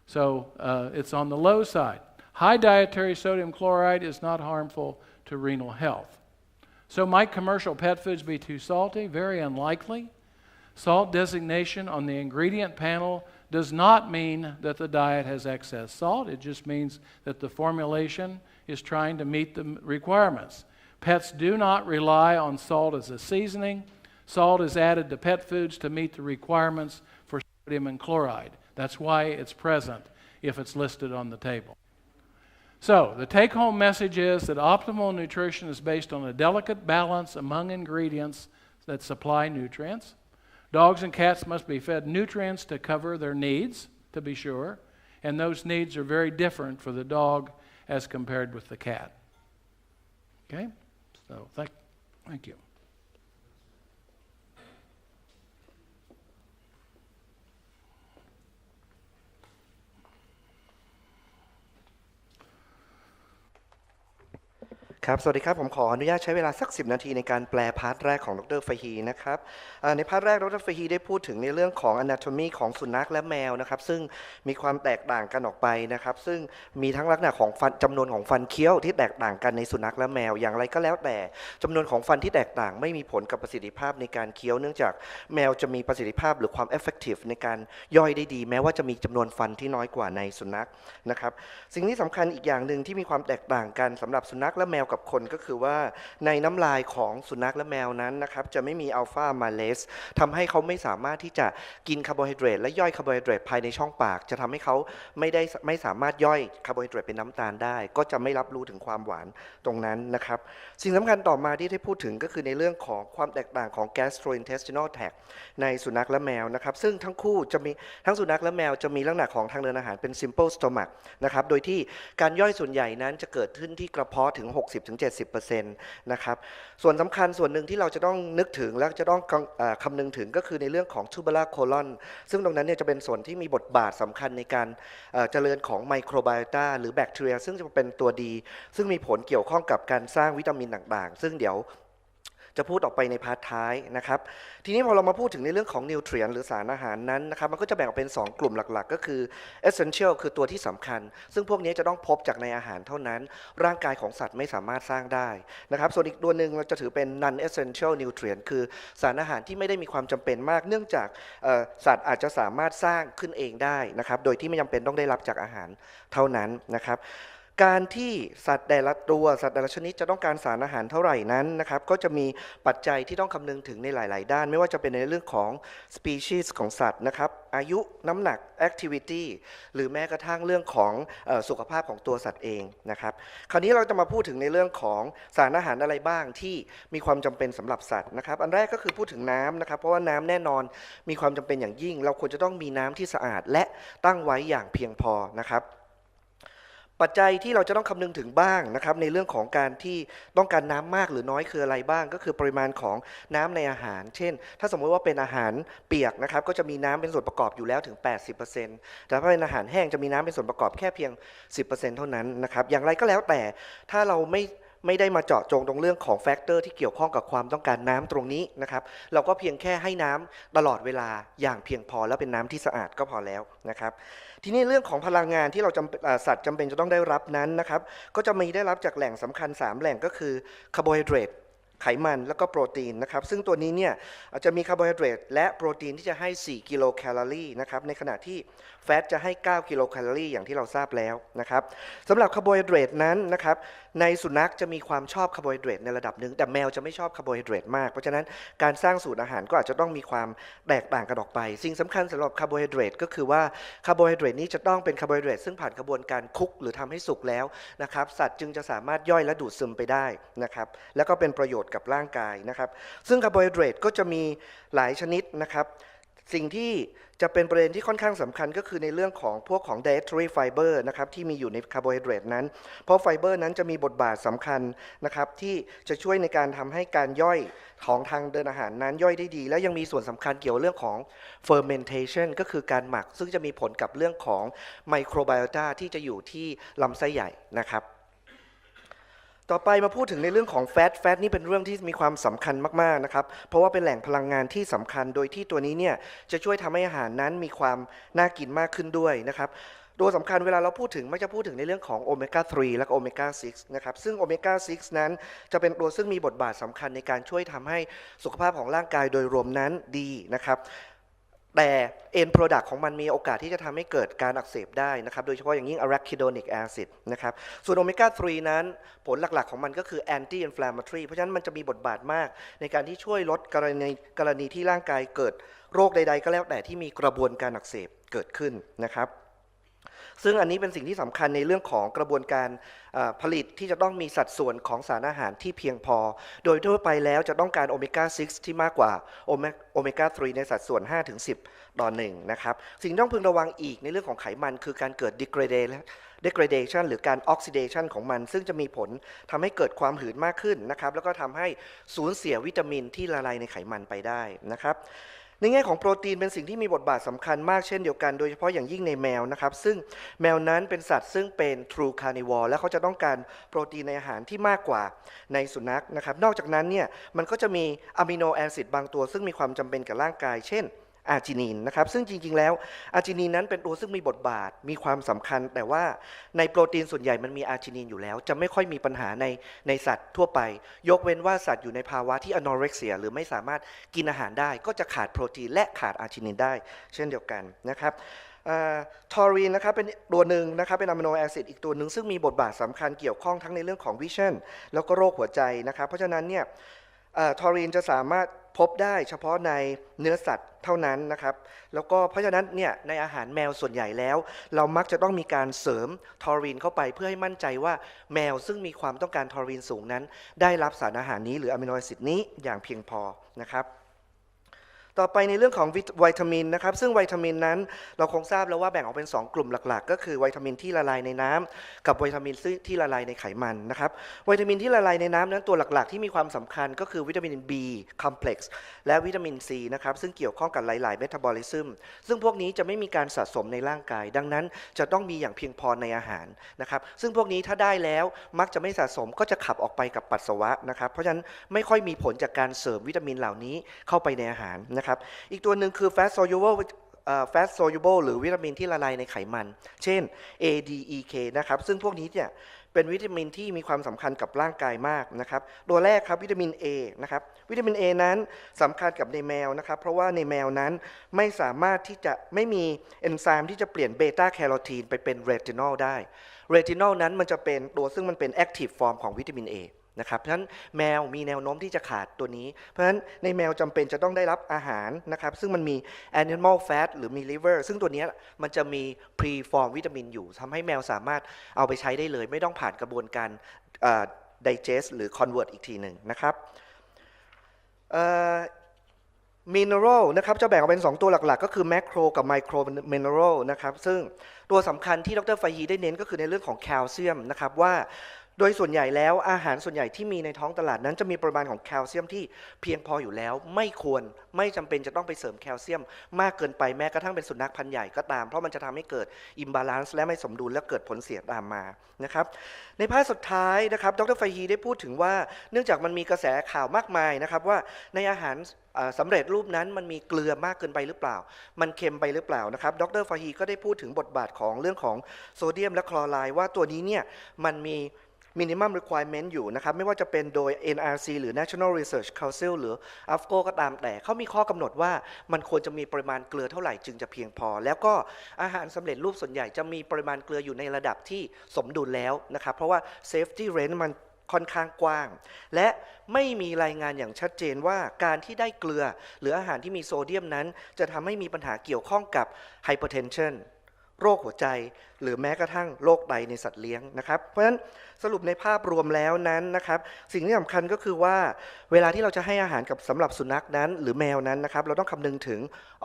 So it's on the low side. High dietary sodium chloride is not harmful to renal health. So might commercial pet foods be too salty? Very unlikely. Salt designation on the ingredient panel does not mean that the diet has excess salt. It just means that the formulation is trying to meet the requirements. Pets do not rely on salt as a seasoning. Salt is added to pet foods to meet the requirements sodium and chloride. That's why it's present if it's listed on the table. So, the take-home message is that optimal nutrition is based on a delicate balance among ingredients that supply nutrients. Dogs and cats must be fed nutrients to cover their needs, to be sure, and those needs are very different for the dog as compared with the cat. Okay? So, thank you.
ครับสวัสดีครับผมขออนุญาตใช้เวลาสัก10นาทีในการแปลพาร์ทแรกของดร.ฟาฮีนะครับในพาร์ทแรกดร.ฟาฮีได้พูดถึงในเรื่องของ anatomy ของสุนัขและแมวนะครับซึ่งมีความแตกต่างกันออกไปนะครับซึ่งมีทั้งลักษณะของฟันจำนวนของฟันเคี้ยวที่แตกต่างกันในสุนัขและแมวอย่างไรก็แล้วแต่จำนวนของฟันที่แตกต่างไม่มีผลกับประสิทธิภาพในการเคี้ยวเนื่องจากแมวจะมีประสิทธิภาพหรือความ effective ในการย่อยได้ดีแม้ว่าจะมีจำนวนฟันที่น้อยกว่าในสุนัขนะครับสิ่งที่สำคัญอีกอย่างหนึ่งที่มีความแตกต่างกันสำหรับสุนัขและแมวกับคนก็คือว่าในน้ำลายของสุนัขและแมวนั้นนะครับจะไม่มีอัลฟามาเลสทำให้เขาไม่สามารถที่จะกินคาร์โบไฮเดรตและย่อยคาร์โบไฮเดรตภายในช่องปากจะทำให้เขาไม่สามารถย่อยคาร์โบไฮเดรตเป็นน้ำตาลได้ก็จะไม่รับรู้ถึงความหวานตรงนั้นนะครับสิ่งสำคัญต่อมาที่ได้พูดถึงก็คือในเรื่องของความแตกต่างของ Gastrointestinal Tract ในสุนัขและแมวนะครับซึ่งทั้งคู่จะมีทั้งสุนัขและแมวจะมีลักษณะของทางเดินอาหารเป็น simple stomach นะครับโดยที่การย่อยส่วนใหญ่นั้นจะเกิดขึ้นที่กระเพาะถึง 60-70%นะครับส่วนสำคัญส่วนหนึ่งที่เราจะต้องนึกถึงและจะต้องคำนึงถึงก็คือในเรื่องของ tubular colon ซึ่งตรงนั้นเนี่ยจะเป็นส่วนที่มีบทบาทสำคัญในการเจริญของไมโครไบโอตาหรือแบคทีเรียซึ่งจะเป็นตัวดีซึ่งมีผลเกี่ยวข้องกับการสร้างวิตามินต่างๆซึ่งเดี๋ยวจะพูดออกไปในพาร์ทท้ายนะครับทีนี้พอเรามาพูดถึงในเรื่องของนิวทรียนต์หรือสารอาหารนั้นนะครับมันก็จะแบ่งออกเป็น2กลุ่มหลักๆก็คือ essential คือตัวที่สำคัญซึ่งพวกนี้จะต้องพบจากในอาหารเท่านั้นร่างกายของสัตว์ไม่สามารถสร้างได้นะครับส่วนอีกตัวหนึ่งเราจะถือเป็น non essential nutrient คือสารอาหารที่ไม่ได้มีความจำเป็นมากเนื่องจากสัตว์อาจจะสามารถสร้างขึ้นเองได้นะครับโดยที่ไม่จำเป็นต้องได้รับจากอาหารเท่านั้นนะครับการที่สัตว์แต่ละตัวสัตว์แต่ละชนิดจะต้องการสารอาหารเท่าไหร่นั้นนะครับก็จะมีปัจจัยที่ต้องคำนึงถึงในหลายๆด้านไม่ว่าจะเป็นในเรื่องของ species ของสัตว์นะครับอายุน้ำหนัก activity หรือแม้กระทั่งเรื่องของสุขภาพของตัวสัตว์เองนะครับคราวนี้เราจะมาพูดถึงในเรื่องของสารอาหารอะไรบ้างที่มีความจำเป็นสำหรับสัตว์นะครับอันแรกก็คือพูดถึงน้ำนะครับเพราะว่าน้ำแน่นอนมีความจำเป็นอย่างยิ่งเราควรจะต้องมีน้ำที่สะอาดและตั้งไว้อย่างเพียงพอนะครับปัจจัยที่เราจะต้องคำนึงถึงบ้างนะครับในเรื่องของการที่ต้องการน้ำมากหรือน้อยคืออะไรบ้างก็คือปริมาณของน้ำในอาหารเช่นถ้าสมมติว่าเป็นอาหารเปียกนะครับก็จะมีน้ำเป็นส่วนประกอบอยู่แล้วถึง 80% แต่ถ้าเป็นอาหารแห้งจะมีน้ำเป็นส่วนประกอบแค่เพียง 10% เท่านั้นนะครับอย่างไรก็แล้วแต่ถ้าเราไม่ได้มาเจาะจงตรงเรื่องของแฟกเตอร์ที่เกี่ยวข้องกับความต้องการน้ำตรงนี้นะครับเราก็เพียงแค่ให้น้ำตลอดเวลาอย่างเพียงพอแล้วเป็นน้ำที่สะอาดก็พอแล้วนะครับทีนี้เรื่องของพลังงานที่เราสัตว์จำเป็นจะต้องได้รับนั้นนะครับก็จะมีได้รับจากแหล่งสำคัญ3แหล่งก็คือคาร์โบไฮเดรตไขมันแล้วก็โปรตีนนะครับซึ่งตัวนี้เนี่ยอาจจะมีคาร์โบไฮเดรตและโปรตีนที่จะให้4กิโลแคลอรี่นะครับในขณะที่แฟตจะให้9กิโลแคลอรี่อย่างที่เราทราบแล้วนะครับสำหรับคาร์โบไฮเดรตนั้นนะครับในสุนัขจะมีความชอบคาร์โบไฮเดรตในระดับหนึ่งแต่แมวจะไม่ชอบคาร์โบไฮเดรตมากเพราะฉะนั้นการสร้างสูตรอาหารก็อาจจะต้องมีความแตกต่างกันออกไปสิ่งสำคัญสำหรับคาร์โบไฮเดรตก็คือว่าคาร์โบไฮเดรตนี้จะต้องเป็นคาร์โบไฮเดรตซึ่งผ่านกระบวนการคุกหรือทำให้สุกแล้วนะครับสัตว์จึงจะสามารถย่อยและดูดซึมไปได้นะครับแล้วก็เป็นประโยชน์กับร่างกายนะครับซึ่งคาร์โบไฮเดรตก็จะมีหลายชนิดนะครับสิ่งที่จะเป็นประเด็นที่ค่อนข้างสำคัญก็คือในเรื่องของพวกของ dietary fiber นะครับที่มีอยู่ในคาร์โบไฮเดรตนั้นเพราะไฟเบอร์นั้นจะมีบทบาทสำคัญนะครับที่จะช่วยในการทำให้การย่อยของทางเดินอาหารนั้นย่อยได้ดีและยังมีส่วนสำคัญเกี่ยวเรื่องของ fermentation ก็คือการหมักซึ่งจะมีผลกับเรื่องของไมโครไบโอตาที่จะอยู่ที่ลำไส้ใหญ่นะครับต่อไปมาพูดถึงในเรื่องของแฟตนี่เป็นเรื่องที่มีความสำคัญมากๆนะครับเพราะว่าเป็นแหล่งพลังงานที่สำคัญโดยที่ตัวนี้เนี่ยจะช่วยทำให้อาหารนั้นมีความน่ากินมากขึ้นด้วยนะครับตัวสำคัญเวลาเราพูดถึงมักจะพูดถึงในเรื่องของโอเมก้า 3 และโอเมก้า 6 นะครับซึ่งโอเมก้า 6 นั้นจะเป็นตัวซึ่งมีบทบาทสำคัญในการช่วยทำให้สุขภาพของร่างกายโดยรวมนั้นดีนะครับ แต่ end product ของมันมีโอกาสที่จะทำให้เกิดการอักเสบได้นะครับโดยเฉพาะอย่างยิ่ง arachidonic acid นะครับส่วนโอเมก้า 3 นั้นผลหลักๆของมันก็คือ anti inflammatory เพราะฉะนั้นมันจะมีบทบาทมากในการที่ช่วยลดกรณีที่ร่างกายเกิดโรคใดๆก็แล้วแต่ที่มีกระบวนการอักเสบเกิดขึ้นนะครับซึ่งอันนี้เป็นสิ่งที่สำคัญในเรื่องของกระบวนการผลิตที่จะต้องมีสัดส่วนของสารอาหารที่เพียงพอโดยทั่วไปแล้วจะต้องการโอเมก้า 6 ที่มากกว่าโอเมก้า 3 ในสัดส่วน 5-10 ต่อ 1 นะครับสิ่งที่ต้องพึงระวังอีกในเรื่องของไขมันคือการเกิด degradation หรือการ oxidation ของมันซึ่งจะมีผลทำให้เกิดความหืนมากขึ้นนะครับแล้วก็ทำให้สูญเสียวิตามินที่ละลายในไขมันไปได้นะครับในแง่ของโปรตีนเป็นสิ่งที่มีบทบาทสำคัญมากเช่นเดียวกันโดยเฉพาะอย่างยิ่งในแมวนะครับซึ่งแมวนั้นเป็นสัตว์ซึ่งเป็น true carnivore และเขาจะต้องการโปรตีนในอาหารที่มากกว่าในสุนัขนะครับนอกจากนั้นเนี่ยมันก็จะมีอะมิโนแอซิดบางตัวซึ่งมีความจำเป็นกับร่างกายเช่นอาร์จินีนนะครับซึ่งจริงๆแล้วอาร์จินีนนั้นเป็นตัวซึ่งมีบทบาทมีความสำคัญแต่ว่าในโปรตีนส่วนใหญ่มันมีอาร์จินีนอยู่แล้วจะไม่ค่อยมีปัญหาในสัตว์ทั่วไปยกเว้นว่าสัตว์อยู่ในภาวะที่อนอเร็กเซียหรือไม่สามารถกินอาหารได้ก็จะขาดโปรตีนและขาดอาร์จินีนได้เช่นเดียวกันนะครับทอรีนนะครับเป็นตัวหนึ่งนะครับเป็นอะมิโนแอซิดอีกตัวหนึ่งซึ่งมีบทบาทสำคัญเกี่ยวข้องทั้งในเรื่องของวิชั่นแล้วก็โรคหัวใจนะครับเพราะฉะนั้นเนี่ยทอรีนจะสามารถพบได้เฉพาะในเนื้อสัตว์เท่านั้นนะครับแล้วก็เพราะฉะนั้นเนี่ยในอาหารแมวส่วนใหญ่แล้วเรามักจะต้องมีการเสริมทอรีนเข้าไปเพื่อให้มั่นใจว่าแมวซึ่งมีความต้องการทอรีนสูงนั้นได้รับสารอาหารนี้หรืออะมิโนแอซิดนี้อย่างเพียงพอนะครับต่อไปในเรื่องของวิตามินนะครับซึ่งวิตามินนั้นเราคงทราบแล้วว่าแบ่งออกเป็น2กลุ่มหลักๆก็คือวิตามินที่ละลายในน้ำกับวิตามินที่ละลายในไขมันนะครับวิตามินที่ละลายในน้ำนั้นตัวหลักๆที่มีความสำคัญก็คือวิตามิน B complex และวิตามิน C นะครับซึ่งเกี่ยวข้องกับหลายๆเมตาบอลิซึมซึ่งพวกนี้จะไม่มีการสะสมในร่างกายดังนั้นจะต้องมีอย่างเพียงพอในอาหารนะครับซึ่งพวกนี้ถ้าได้แล้วมักจะไม่สะสมก็จะขับออกไปกับปัสสาวะนะครับเพราะฉะนั้นไม่ค่อยมีผลจากการเสริมวิตามินเหล่านี้เข้าไปในอาหารนะครับอีกตัวหนึ่งคือ fat soluble หรือวิตามินที่ละลายในไขมันเช่น A D E K นะครับซึ่งพวกนี้เนี่ยเป็นวิตามินที่มีความสำคัญกับร่างกายมากนะครับตัวแรกครับวิตามิน A นะครับวิตามิน A นั้นสำคัญกับในแมวนะครับเพราะว่าในแมวนั้นไม่สามารถที่จะไม่มีเอนไซม์ที่จะเปลี่ยนเบต้าแคโรทีนไปเป็นเรตินอลได้เรตินอลนั้นมันจะเป็นตัวซึ่งมันเป็น active form ของวิตามิน Aนะครับเพราะฉะนั้นแมวมีแนวโน้มที่จะขาดตัวนี้เพราะฉะนั้นในแมวจำเป็นจะต้องได้รับอาหารนะครับซึ่งมันมี animal fat หรือมี liver ซึ่งตัวนี้มันจะมี pre-form วิตามินอยู่ทำให้แมวสามารถเอาไปใช้ได้เลยไม่ต้องผ่านกระบวนการdigest หรือ convert อีกทีหนึ่งนะครับมินเนอรัลนะครับจะแบ่งออกเป็น2ตัวหลักๆก็คือแมคโครกับไมโครมินเนอรัลนะครับซึ่งตัวสำคัญที่ดร.ไฟฮีได้เน้นก็คือในเรื่องของแคลเซียมนะครับว่าโดยส่วนใหญ่แล้วอาหารส่วนใหญ่ที่มีในท้องตลาดนั้นจะมีปริมาณของแคลเซียมที่เพียงพออยู่แล้วไม่จำเป็นจะต้องไปเสริมแคลเซียมมากเกินไปแม้กระทั่งเป็นสุนัขพันธุ์ใหญ่ก็ตามเพราะมันจะทำให้เกิดอิมบาลานซ์และไม่สมดุลและเกิดผลเสียตามมานะครับในภาคสุดท้ายนะครับดร.ไฟฮีได้พูดถึงว่าเนื่องจากมันมีกระแสข่าวมากมายนะครับว่าในอาหารสำเร็จรูปนั้นมันมีเกลือมากเกินไปหรือเปล่ามันเค็มไปหรือเปล่านะครับดร.ฟาฮีก็ได้พูดถึงบทบาทของเรื่องของโซเดียมและคลอไรด์ว่าตัวนี้เนี่ยมันมี minimum requirement อยู่นะครับไม่ว่าจะเป็นโดย NRC หรือ National Research Council หรือ AFCO ก็ตามแต่เขามีข้อกำหนดว่ามันควรจะมีปริมาณเกลือเท่าไหร่จึงจะเพียงพอแล้วก็อาหารสำเร็จรูปส่วนใหญ่จะมีปริมาณเกลืออยู่ในระดับที่สมดุลแล้วนะครับเพราะว่า safety range มันค่อนข้างกว้างและไม่มีรายงานอย่างชัดเจนว่าการที่ได้เกลือหรืออาหารที่มีโซเดียมนั้นจะทำให้มีปัญหาเกี่ยวข้องกับ hypertension โรคหัวใจหรือแม้กระทั่งโรคไตในสัตว์เลี้ยงนะครับเพราะฉะนั้นสรุปในภาพรวมแล้วนั้นนะครับสิ่งที่สำคัญก็คือว่าเวลาที่เราจะให้อาหารกับสำหรับสุนัขนั้นหรือแมวนั้นนะครับเราต้องคำนึงถึง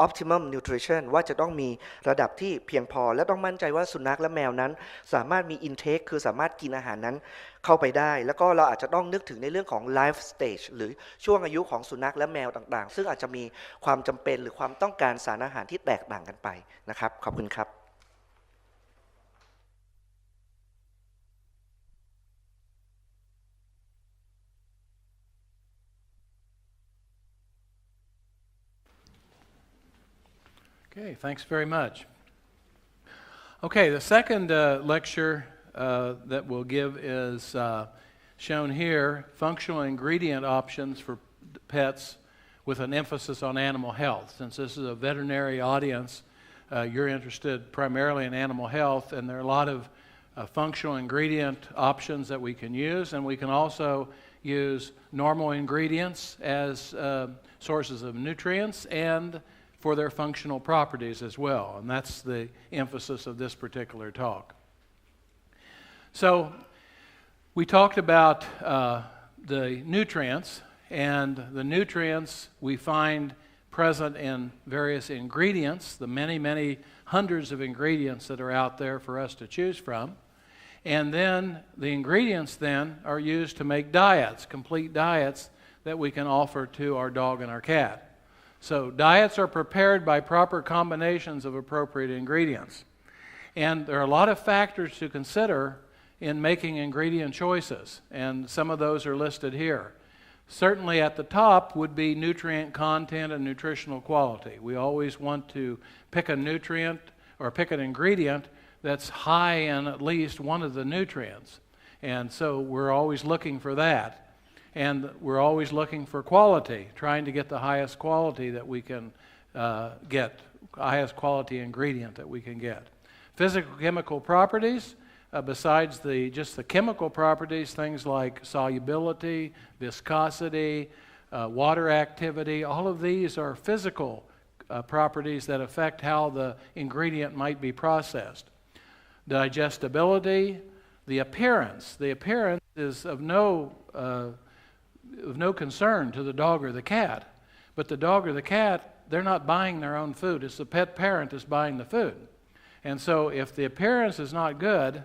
optimum nutrition ว่าจะต้องมีระดับที่เพียงพอและต้องมั่นใจว่าสุนัขและแมวนั้นสามารถมี intake คือสามารถกินอาหารนั้นเข้าไปได้แล้วก็เราอาจจะต้องนึกถึงในเรื่องของ life stage หรือช่วงอายุของสุนัขและแมวต่างๆซึ่งอาจจะมีความจำเป็นหรือความต้องการสารอาหารที่แตกต่างกันไปนะครับขอบคุณครับ
Okay, thanks very much. Okay, the second lecture that we'll give is shown here, functional ingredient options for pets with an emphasis on animal health. Since this is a veterinary audience, you're interested primarily in animal health, and there are a lot of functional ingredient options that we can use, and we can also use normal ingredients as sources of nutrients and for their functional properties as well, and that's the emphasis of this particular talk. So we talked about the nutrients, and the nutrients we find present in various ingredients, the many, many hundreds of ingredients that are out there for us to choose from. And then the ingredients then are used to make diets, complete diets that we can offer to our dog and our cat. So diets are prepared by proper combinations of appropriate ingredients. And there are a lot of factors to consider in making ingredient choices, and some of those are listed here. Certainly at the top would be nutrient content and nutritional quality. We always want to pick a nutrient or pick an ingredient that's high in at least one of the nutrients. And so we're always looking for that. And we're always looking for quality, trying to get the highest quality that we can get, highest quality ingredient that we can get. Physical chemical properties, besides just the chemical properties, things like solubility, viscosity, water activity, all of these are physical properties that affect how the ingredient might be processed. Digestibility, the appearance. The appearance is of no concern to the dog or the cat. But the dog or the cat, they're not buying their own food. It's the pet parent that's buying the food. And so if the appearance is not good,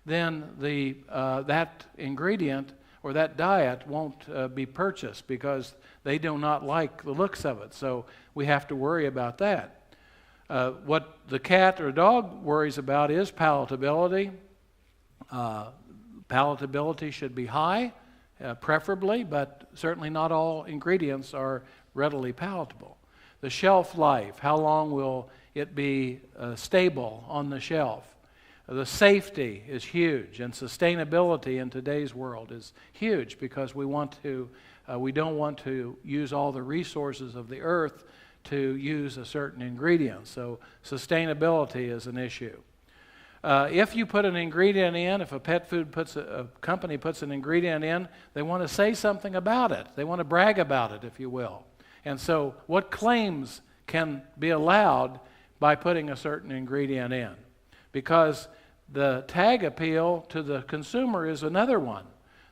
then that ingredient or that diet won't be purchased because they do not like the looks of it. So we have to worry about that. What the cat or dog worries about is palatability. Palatability should be high, preferably, but certainly not all ingredients are readily palatable. The shelf life, how long will it be stable on the shelf? The safety is huge, and sustainability in today's world is huge because we don't want to use all the resources of the earth to use a certain ingredient. So sustainability is an issue. If you put an ingredient in, if a pet food company puts an ingredient in, they want to say something about it. They want to brag about it, if you will. And so what claims can be allowed by putting a certain ingredient in? Because the tag appeal to the consumer is another one.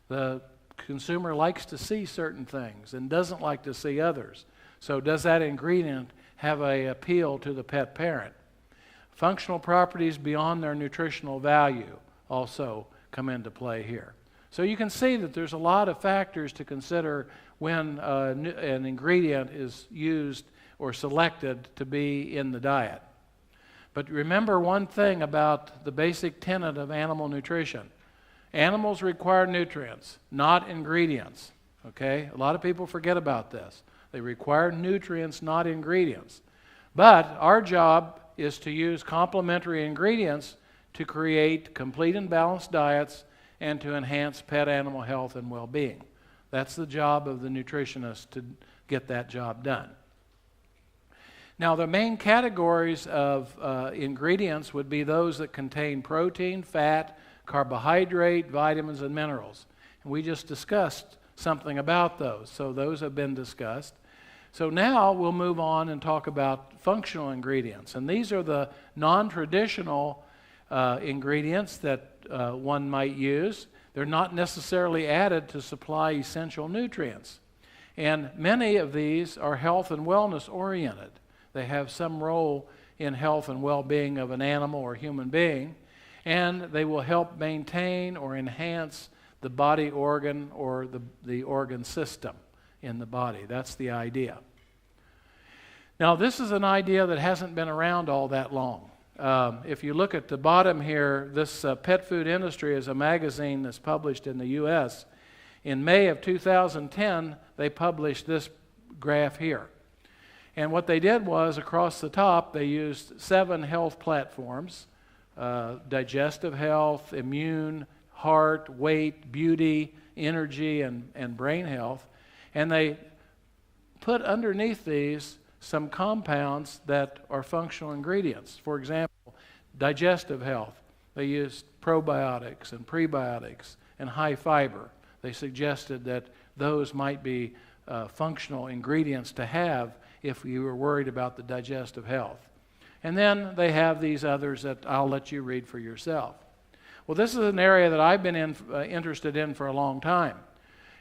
The consumer likes to see certain things and doesn't like to see others. So does that ingredient have an appeal to the pet parent? Functional properties beyond their nutritional value also come into play here. So you can see that there's a lot of factors to consider when an ingredient is used or selected to be in the diet. But remember one thing about the basic tenet of animal nutrition. Animals require nutrients, not ingredients. Okay? A lot of people forget about this. They require nutrients, not ingredients. But our job is to use complementary ingredients to create complete and balanced diets and to enhance pet animal health and well-being. That's the job of the nutritionist, to get that job done. Now, the main categories of ingredients would be those that contain protein, fat, carbohydrate, vitamins, and minerals. And we just discussed something about those, so those have been discussed. So now we'll move on and talk about functional ingredients. And these are the non-traditional ingredients that one might use. They're not necessarily added to supply essential nutrients. And many of these are health and wellness oriented. They have some role in health and well-being of an animal or human being, and they will help maintain or enhance the body organ or the organ system in the body. That's the idea. Now, this is an idea that hasn't been around all that long. If you look at the bottom here, this Pet Food Industry is a magazine that's published in the U.S. In May of 2010, they published this graph here. And what they did was, across the top, they used 7 health platforms: digestive health, immune, heart, weight, beauty, energy, and brain health. And they put underneath these some compounds that are functional ingredients. For example, digestive health. They used probiotics and prebiotics and high fiber. They suggested that those might be functional ingredients to have if you were worried about the digestive health. And then they have these others that I'll let you read for yourself. Well, this is an area that I've been interested in for a long time.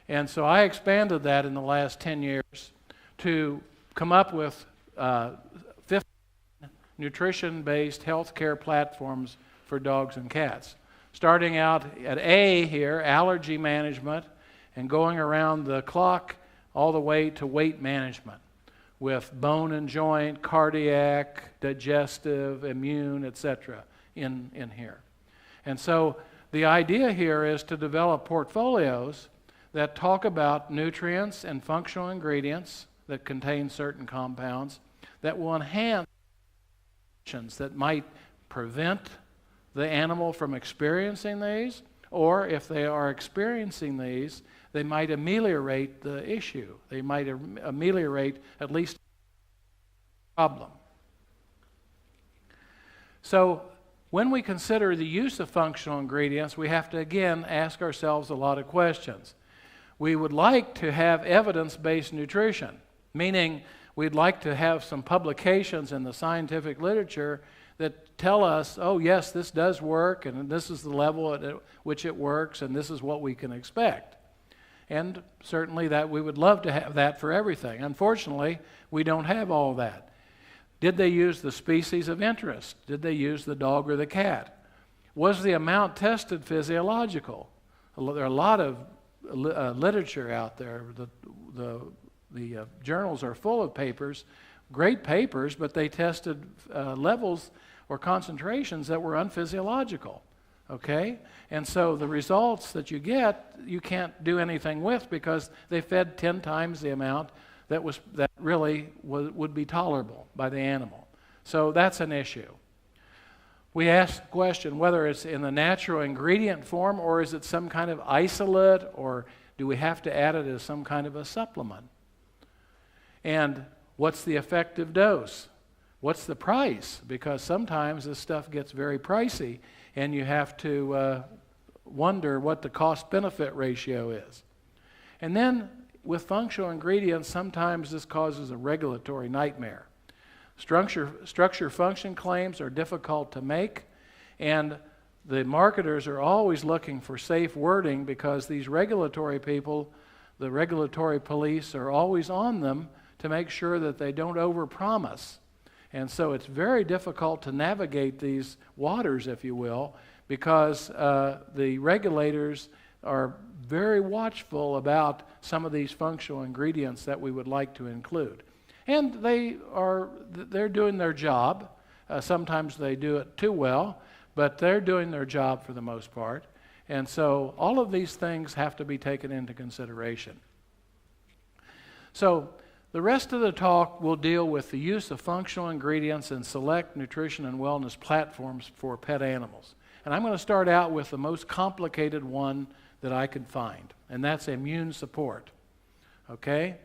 And so I expanded that in the last 10 years to come up with 15 nutrition-based healthcare platforms for dogs and cats. Starting out at A here, allergy management, and going around the clock all the way to weight management with bone and joint, cardiac, digestive, immune, etc. in here. And so the idea here is to develop portfolios that talk about nutrients and functional ingredients that contain certain compounds that will enhance actions that might prevent the animal from experiencing these, or if they are experiencing these, they might ameliorate the issue. They might ameliorate at least the problem. So when we consider the use of functional ingredients, we have to again ask ourselves a lot of questions. We would like to have evidence-based nutrition, meaning we'd like to have some publications in the scientific literature that tell us, oh yes, this does work, and this is the level at which it works, and this is what we can expect. And certainly that we would love to have that for everything. Unfortunately, we don't have all that. Did they use the species of interest? Did they use the dog or the cat? Was the amount tested physiological? There are a lot of literature out there. The journals are full of papers, great papers, but they tested levels or concentrations that were unphysiological. Okay? And so the results that you get, you can't do anything with because they fed 10 times the amount that really would be tolerable by the animal. So that's an issue. We ask the question whether it's in the natural ingredient form or is it some kind of isolate, or do we have to add it as some kind of a supplement? And what's the effective dose? What's the price? Because sometimes this stuff gets very pricey and you have to wonder what the cost-benefit ratio is. And then with functional ingredients, sometimes this causes a regulatory nightmare. Structure function claims are difficult to make, and the marketers are always looking for safe wording because these regulatory people, the regulatory police, are always on them to make sure that they don't overpromise. And so it's very difficult to navigate these waters, if you will, because the regulators are very watchful about some of these functional ingredients that we would like to include. And they're doing their job. Sometimes they do it too well, but they're doing their job for the most part. And so all of these things have to be taken into consideration. So the rest of the talk will deal with the use of functional ingredients in select nutrition and wellness platforms for pet animals. And I'm going to start out with the most complicated one that I could find, and that's immune support. Okay?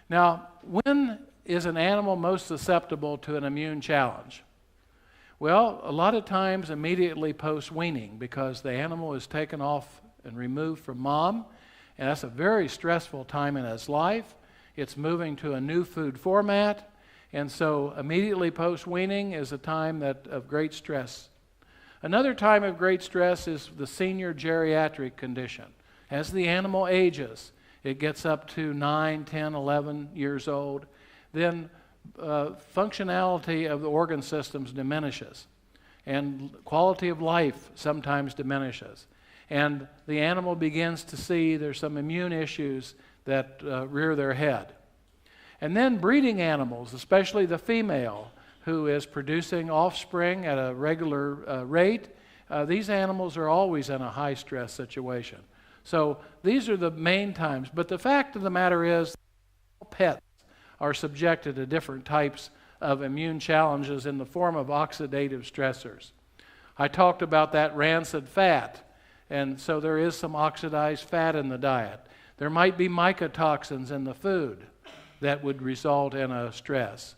Now, when is an animal most susceptible to an immune challenge? Well, a lot of times immediately post-weaning, because the animal is taken off and removed from mom, and that's a very stressful time in its life. It's moving to a new food format, and so immediately post-weaning is a time of great stress. Another time of great stress is the senior geriatric condition. As the animal ages, it gets up to 9, 10, 11 years old, then functionality of the organ systems diminishes, and quality of life sometimes diminishes. And the animal begins to see there's some immune issues that rear their head. And then breeding animals, especially the female, who is producing offspring at a regular rate, these animals are always in a high-stress situation. So these are the main times. But the fact of the matter is, all pets are subjected to different types of immune challenges in the form of oxidative stressors. I talked about that rancid fat, and so there is some oxidized fat in the diet. There might be mycotoxins in the food. that would result in a stress.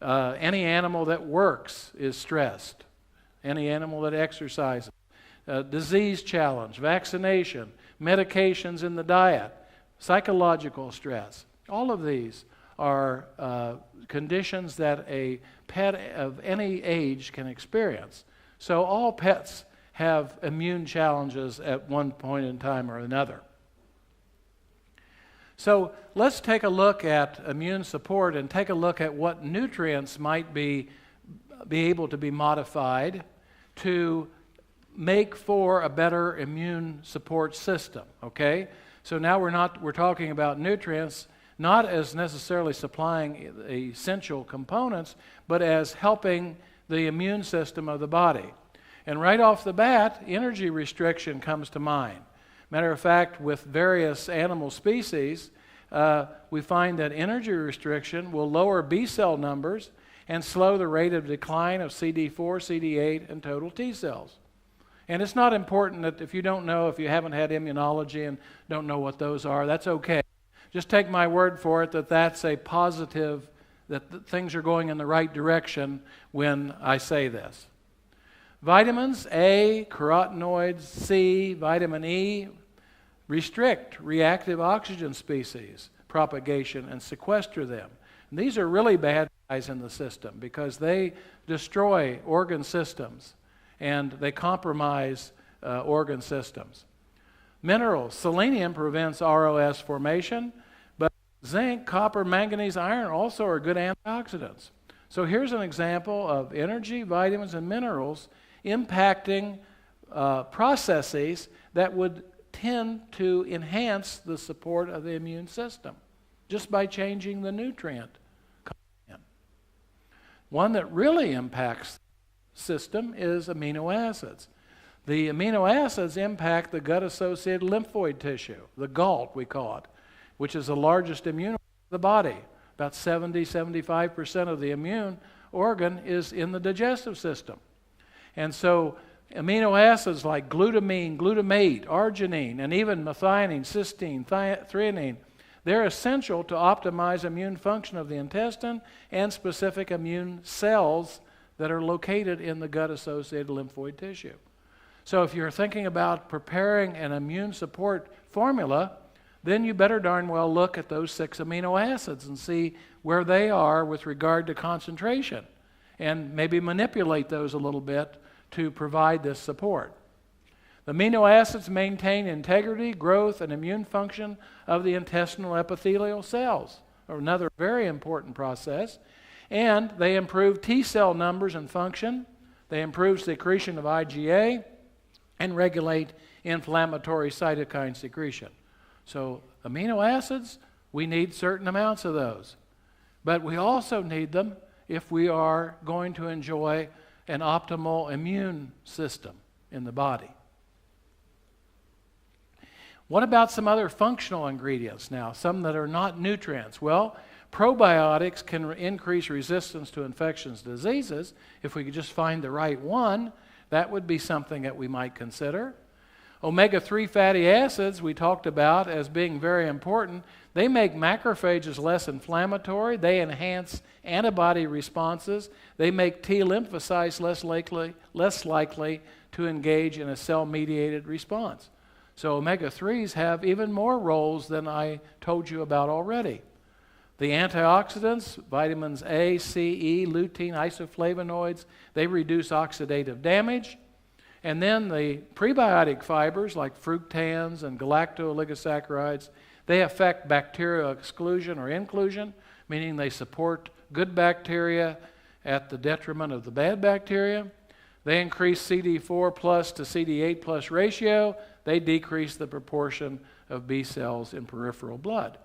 Any animal that works is stressed. Any animal that exercises. Disease challenge, vaccination, medications in the diet, psychological stress. All of these are conditions that a pet of any age can experience. So all pets have immune challenges at one point in time or another. So let's take a look at immune support and take a look at what nutrients might be able to be modified to make for a better immune support system, okay? So now we're talking about nutrients not as necessarily supplying essential components, but as helping the immune system of the body. And right off the bat, energy restriction comes to mind. Matter of fact, with various animal species, we find that energy restriction will lower B cell numbers and slow the rate of decline of CD4, CD8, and total T cells. And it's not important that if you don't know, if you haven't had immunology and don't know what those are, that's okay. Just take my word for it that that's a positive, that things are going in the right direction when I say this. Vitamins A, carotenoids, C, vitamin E, restrict reactive oxygen species propagation and sequester them. And these are really bad guys in the system because they destroy organ systems and they compromise organ systems. Minerals. Selenium prevents ROS formation, but zinc, copper, manganese, iron also are good antioxidants. So here's an example of energy, vitamins, and minerals impacting processes that would tend to enhance the support of the immune system just by changing the nutrient content. One that really impacts the system is amino acids. The amino acids impact the gut-associated lymphoid tissue, the GALT we call it, which is the largest immune organ of the body. About 70-75% of the immune organ is in the digestive system. And so amino acids like glutamine, glutamate, arginine, and even methionine, cysteine, threonine, they're essential to optimize immune function of the intestine and specific immune cells that are located in the gut-associated lymphoid tissue. So if you're thinking about preparing an immune support formula, then you better darn well look at those 6 amino acids and see where they are with regard to concentration and maybe manipulate those a little bit to provide this support. The amino acids maintain integrity, growth, and immune function of the intestinal epithelial cells, another very important process, and they improve T cell numbers and function, they improve secretion of IgA, and regulate inflammatory cytokine secretion. So amino acids, we need certain amounts of those. But we also need them if we are going to enjoy an optimal immune system in the body. What about some other functional ingredients now, some that are not nutrients? Well, probiotics can increase resistance to infectious diseases. If we could just find the right one, that would be something that we might consider. Omega-3 fatty acids we talked about as being very important. They make macrophages less inflammatory. They enhance antibody responses. They make T lymphocytes less likely to engage in a cell-mediated response. So omega-3s have even more roles than I told you about already. The antioxidants, vitamins A, C, E, lutein, isoflavonoids, they reduce oxidative damage. And then the prebiotic fibers like fructans and galacto-oligosaccharides, they affect bacterial exclusion or inclusion, meaning they support good bacteria at the detriment of the bad bacteria. They increase CD4 plus to CD8 plus ratio. They decrease the proportion of B cells in peripheral blood.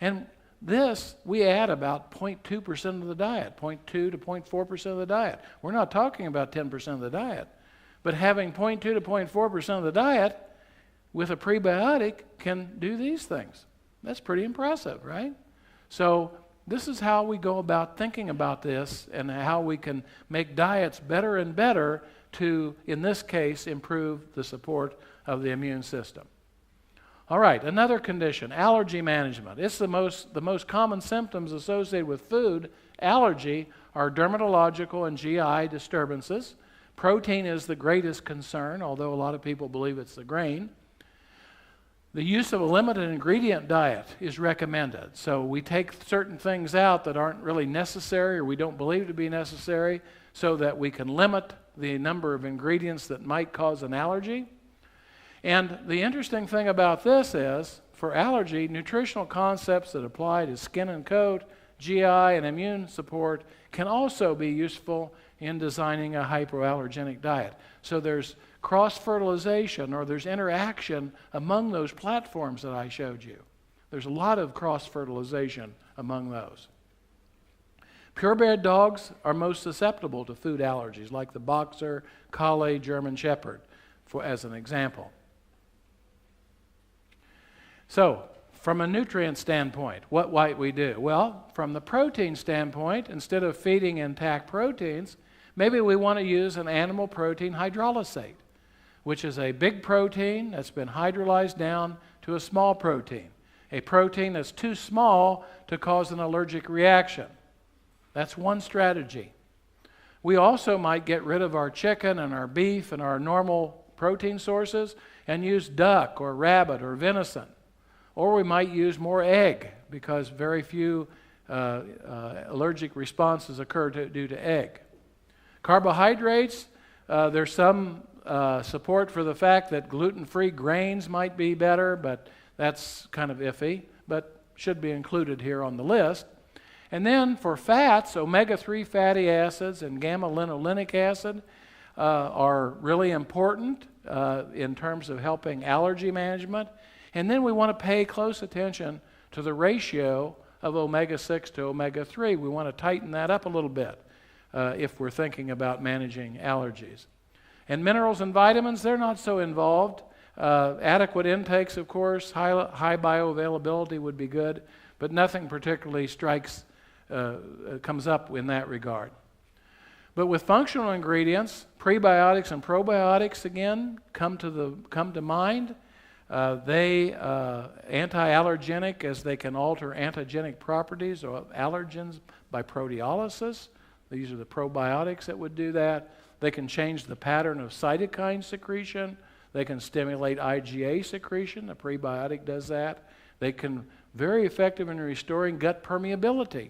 And this, we add about 0.2% of the diet, 0.2 to 0.4% of the diet. We're not talking about 10% of the diet. But having 0.2 to 0.4% of the diet with a prebiotic can do these things. That's pretty impressive, right? So this is how we go about thinking about this and how we can make diets better and better to, in this case, improve the support of the immune system. All right, another condition, allergy management. It's the most common symptoms associated with food allergy are dermatological and GI disturbances. Protein is the greatest concern, although a lot of people believe it's the grain. The use of a limited ingredient diet is recommended. So we take certain things out that aren't really necessary or we don't believe to be necessary so that we can limit the number of ingredients that might cause an allergy. And the interesting thing about this is, for allergy, nutritional concepts that apply to skin and coat, GI, and immune support can also be useful in designing a hypoallergenic diet. So there's cross-fertilization, or there's interaction among those platforms that I showed you. There's a lot of cross-fertilization among those. Purebred dogs are most susceptible to food allergies, like the Boxer, Collie, German Shepherd, as an example. So, from a nutrient standpoint, what might we do? Well, from the protein standpoint, instead of feeding intact proteins, maybe we want to use an animal protein hydrolysate, which is a big protein that's been hydrolyzed down to a small protein, a protein that's too small to cause an allergic reaction. That's one strategy. We also might get rid of our chicken and our beef and our normal protein sources and use duck or rabbit or venison. Or we might use more egg because very few allergic responses occur due to egg. Carbohydrates, there's some support for the fact that gluten-free grains might be better, but that's kind of iffy, but should be included here on the list. And then for fats, omega-3 fatty acids and gamma-linolenic acid are really important in terms of helping allergy management. And then we want to pay close attention to the ratio of omega-6 to omega-3. We want to tighten that up a little bit if we're thinking about managing allergies. And minerals and vitamins, they're not so involved. Adequate intakes, of course, high bioavailability would be good, but nothing particularly comes up in that regard. But with functional ingredients, prebiotics and probiotics, again, come to mind. They anti-allergenic as they can alter antigenic properties of allergens by proteolysis. These are the probiotics that would do that. They can change the pattern of cytokine secretion. They can stimulate IgA secretion. A prebiotic does that. They can very effective in restoring gut permeability,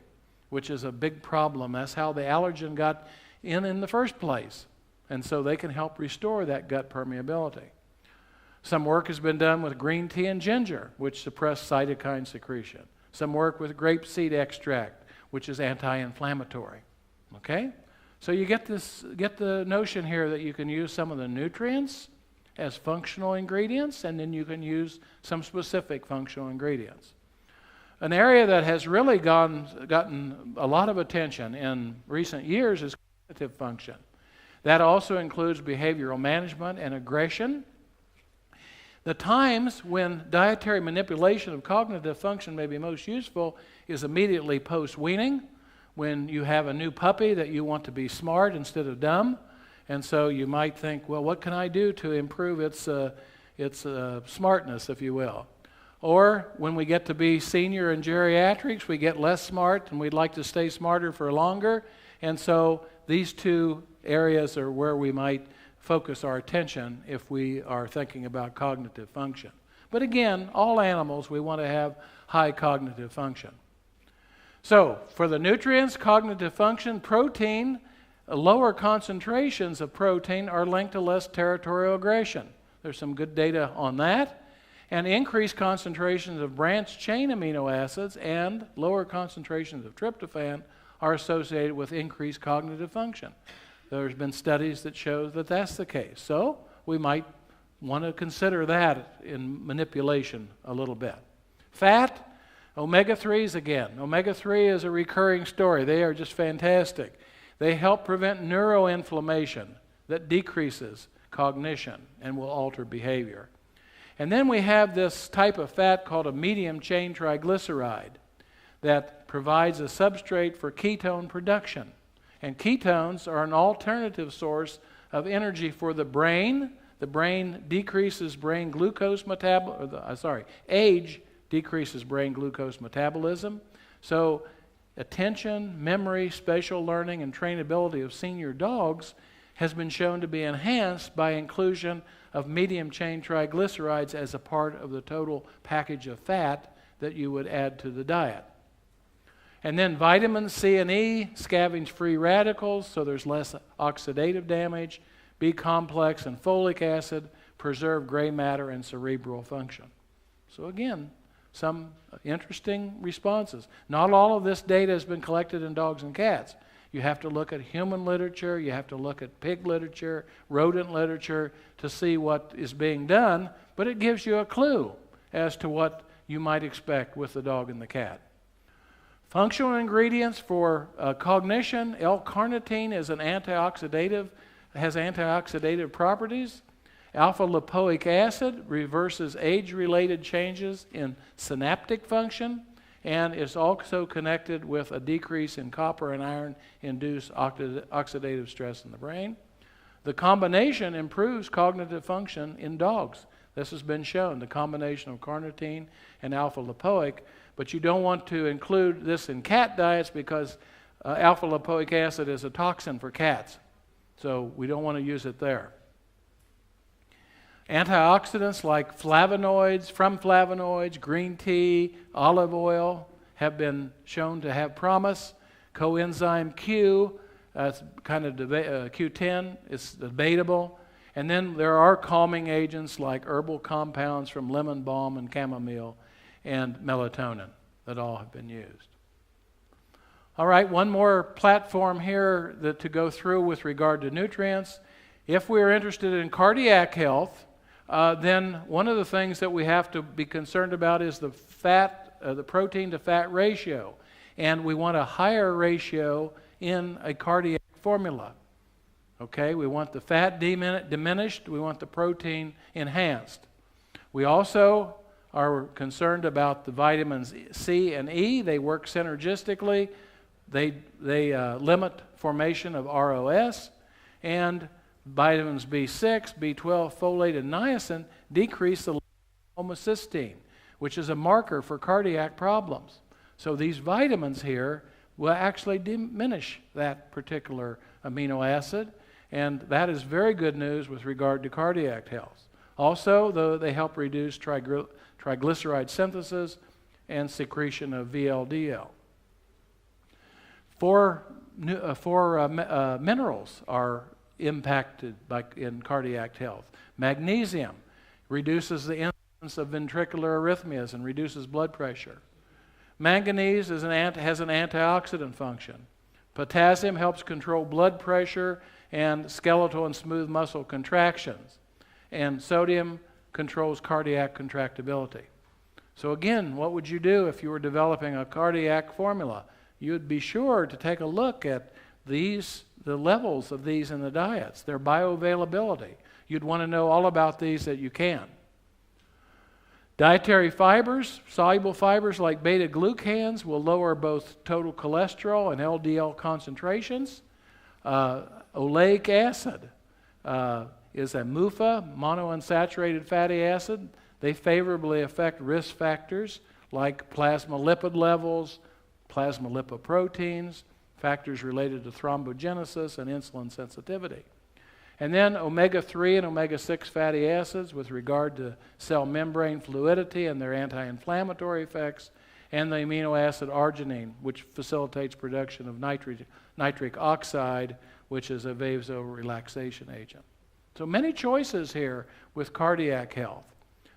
which is a big problem. That's how the allergen got in the first place. And so they can help restore that gut permeability. Some work has been done with green tea and ginger, which suppress cytokine secretion. Some work with grapeseed extract, which is anti-inflammatory. Okay? So you get the notion here that you can use some of the nutrients as functional ingredients, and then you can use some specific functional ingredients. An area that has really gotten a lot of attention in recent years is cognitive function. That also includes behavioral management and aggression. The times when dietary manipulation of cognitive function may be most useful is immediately post-weaning, when you have a new puppy that you want to be smart instead of dumb, and so you might think, well, what can I do to improve its smartness, if you will? Or when we get to be senior in geriatrics, we get less smart and we'd like to stay smarter for longer, and so these two areas are where we might focus our attention if we are thinking about cognitive function. But again, all animals, we want to have high cognitive function. So, for the nutrients, cognitive function, protein, lower concentrations of protein are linked to less territorial aggression. There's some good data on that. And increased concentrations of branched-chain amino acids and lower concentrations of tryptophan are associated with increased cognitive function. There's been studies that show that that's the case. So we might want to consider that in manipulation a little bit. Fat, omega-3s again. Omega-3 is a recurring story. They are just fantastic. They help prevent neuroinflammation that decreases cognition and will alter behavior. And then we have this type of fat called a medium-chain triglyceride that provides a substrate for ketone production. And ketones are an alternative source of energy for the brain age decreases brain glucose metabolism. So attention, memory, spatial learning, and trainability of senior dogs has been shown to be enhanced by inclusion of medium-chain triglycerides as a part of the total package of fat that you would add to the diet. And then vitamins C and E scavenge free radicals, so there's less oxidative damage. B complex and folic acid preserve gray matter and cerebral function. So again, some interesting responses. Not all of this data has been collected in dogs and cats. You have to look at human literature, you have to look at pig literature, rodent literature to see what is being done, but it gives you a clue as to what you might expect with the dog and the cat. Functional ingredients for cognition. L-carnitine is an antioxidative, has antioxidative properties. Alpha-lipoic acid reverses age-related changes in synaptic function and is also connected with a decrease in copper and iron-induced oxidative stress in the brain. The combination improves cognitive function in dogs. This has been shown, the combination of carnitine and alpha-lipoic, but you don't want to include this in cat diets because alpha-lipoic acid is a toxin for cats, so we don't want to use it there. Antioxidants like flavonoids, green tea, olive oil have been shown to have promise. Coenzyme Q, Q10, is debatable. And then there are calming agents like herbal compounds from lemon balm and chamomile and melatonin that all have been used. All right, one more platform here to go through with regard to nutrients. If we're interested in cardiac health, then one of the things that we have to be concerned about is the protein to fat ratio. And we want a higher ratio in a cardiac formula. Okay, we want the fat diminished, we want the protein enhanced. We also are concerned about the vitamins C and E. They work synergistically. They limit formation of ROS, and vitamins B6, B12, folate, and niacin decrease the level of homocysteine, which is a marker for cardiac problems. So these vitamins here will actually diminish that particular amino acid, and that is very good news with regard to cardiac health. Also, though, they help reduce triglyceride synthesis and secretion of VLDL. Four minerals are impacted in cardiac health. Magnesium reduces the incidence of ventricular arrhythmias and reduces blood pressure. Manganese has an antioxidant function. Potassium helps control blood pressure and skeletal and smooth muscle contractions. And sodium controls cardiac contractibility. So again, what would you do if you were developing a cardiac formula? You'd be sure to take a look at the levels of these in the diets, their bioavailability. You'd want to know all about these that you can. Dietary fibers, soluble fibers like beta-glucans will lower both total cholesterol and LDL concentrations. Oleic acid is a MUFA, monounsaturated fatty acid. They favorably affect risk factors like plasma lipid levels, plasma lipoproteins, factors related to thrombogenesis and insulin sensitivity. And then omega-3 and omega-6 fatty acids with regard to cell membrane fluidity and their anti-inflammatory effects, and the amino acid arginine, which facilitates production of nitric oxide, which is a vasorelaxation agent. So many choices here with cardiac health.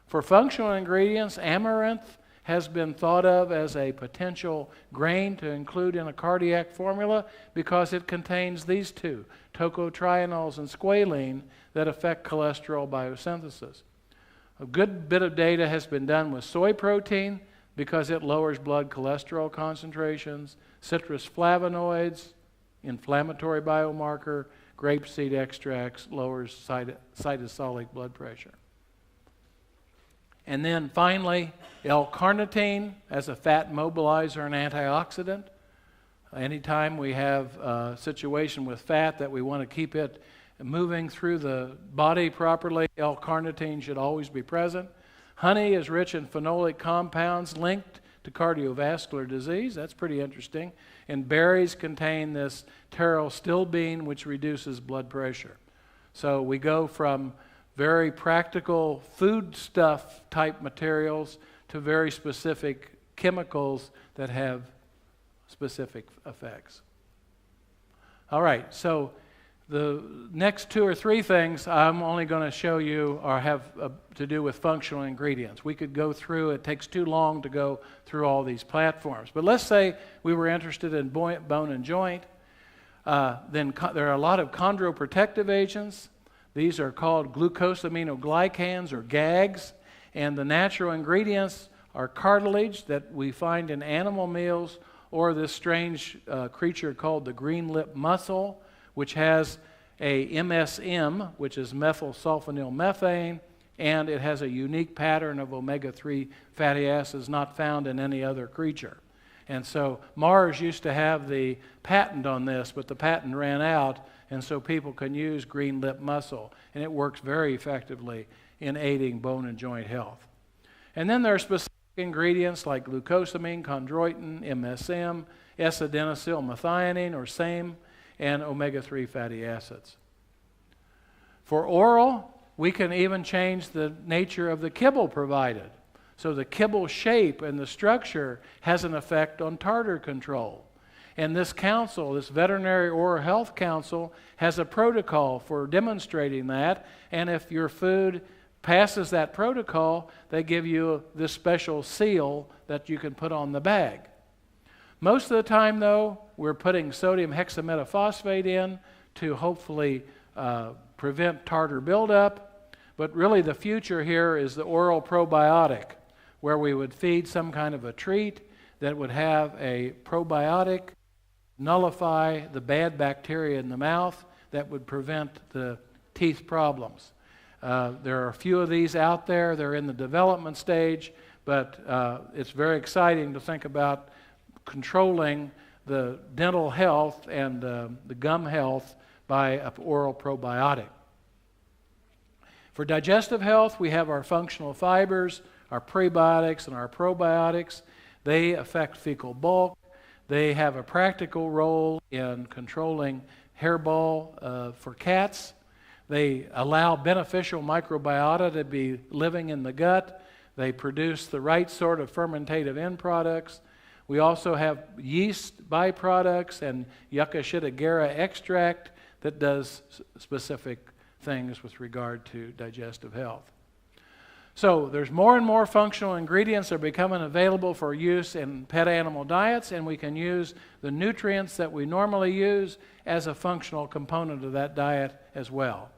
For functional ingredients, amaranth has been thought of as a potential grain to include in a cardiac formula because it contains these two, tocotrienols and squalene, that affect cholesterol biosynthesis. A good bit of data has been done with soy protein because it lowers blood cholesterol concentrations, citrus flavonoids, inflammatory biomarker, grapeseed extracts, lowers cytosolic blood pressure. And then finally, L-carnitine as a fat mobilizer and antioxidant. Anytime we have a situation with fat that we want to keep it moving through the body properly. L-carnitine should always be present. Honey is rich in phenolic compounds linked to cardiovascular disease. That's pretty interesting. And berries contain this pterostilbene, which reduces blood pressure. So we go from very practical foodstuff type materials to very specific chemicals that have specific effects. All right, so the next 2 or 3 things I'm only going to show you or have to do with functional ingredients. We could go through, it takes too long to go through all these platforms. But let's say we were interested in bone and joint. Then there are a lot of chondroprotective agents. These are called glucosaminoglycans or GAGs. And the natural ingredients are cartilage that we find in animal meals or this strange creature called the green lip mussel, which has a MSM, which is methylsulfonylmethane, and it has a unique pattern of omega-3 fatty acids not found in any other creature. And so Mars used to have the patent on this, but the patent ran out, and so people can use green lip mussel, and it works very effectively in aiding bone and joint health. And then there are specific ingredients like glucosamine, chondroitin, MSM, S-adenosylmethionine or SAME, and omega-3 fatty acids. For oral, we can even change the nature of the kibble provided. So the kibble shape and the structure has an effect on tartar control. And this council, this Veterinary Oral Health Council, has a protocol for demonstrating that. And if your food passes that protocol, they give you this special seal that you can put on the bag. Most of the time, though, we're putting sodium hexametaphosphate in to hopefully prevent tartar buildup. But really the future here is the oral probiotic, where we would feed some kind of a treat that would have a probiotic, nullify the bad bacteria in the mouth that would prevent the teeth problems. There are a few of these out there. They're in the development stage, but it's very exciting to think about controlling the dental health and the gum health by an oral probiotic. For digestive health, we have our functional fibers, our prebiotics and our probiotics. They affect fecal bulk. They have a practical role in controlling hairball for cats. They allow beneficial microbiota to be living in the gut. They produce the right sort of fermentative end products. We also have yeast byproducts and Yucca shitagera extract that does specific things with regard to digestive health. So there's more and more functional ingredients that are becoming available for use in pet animal diets, and we can use the nutrients that we normally use as a functional component of that diet as well.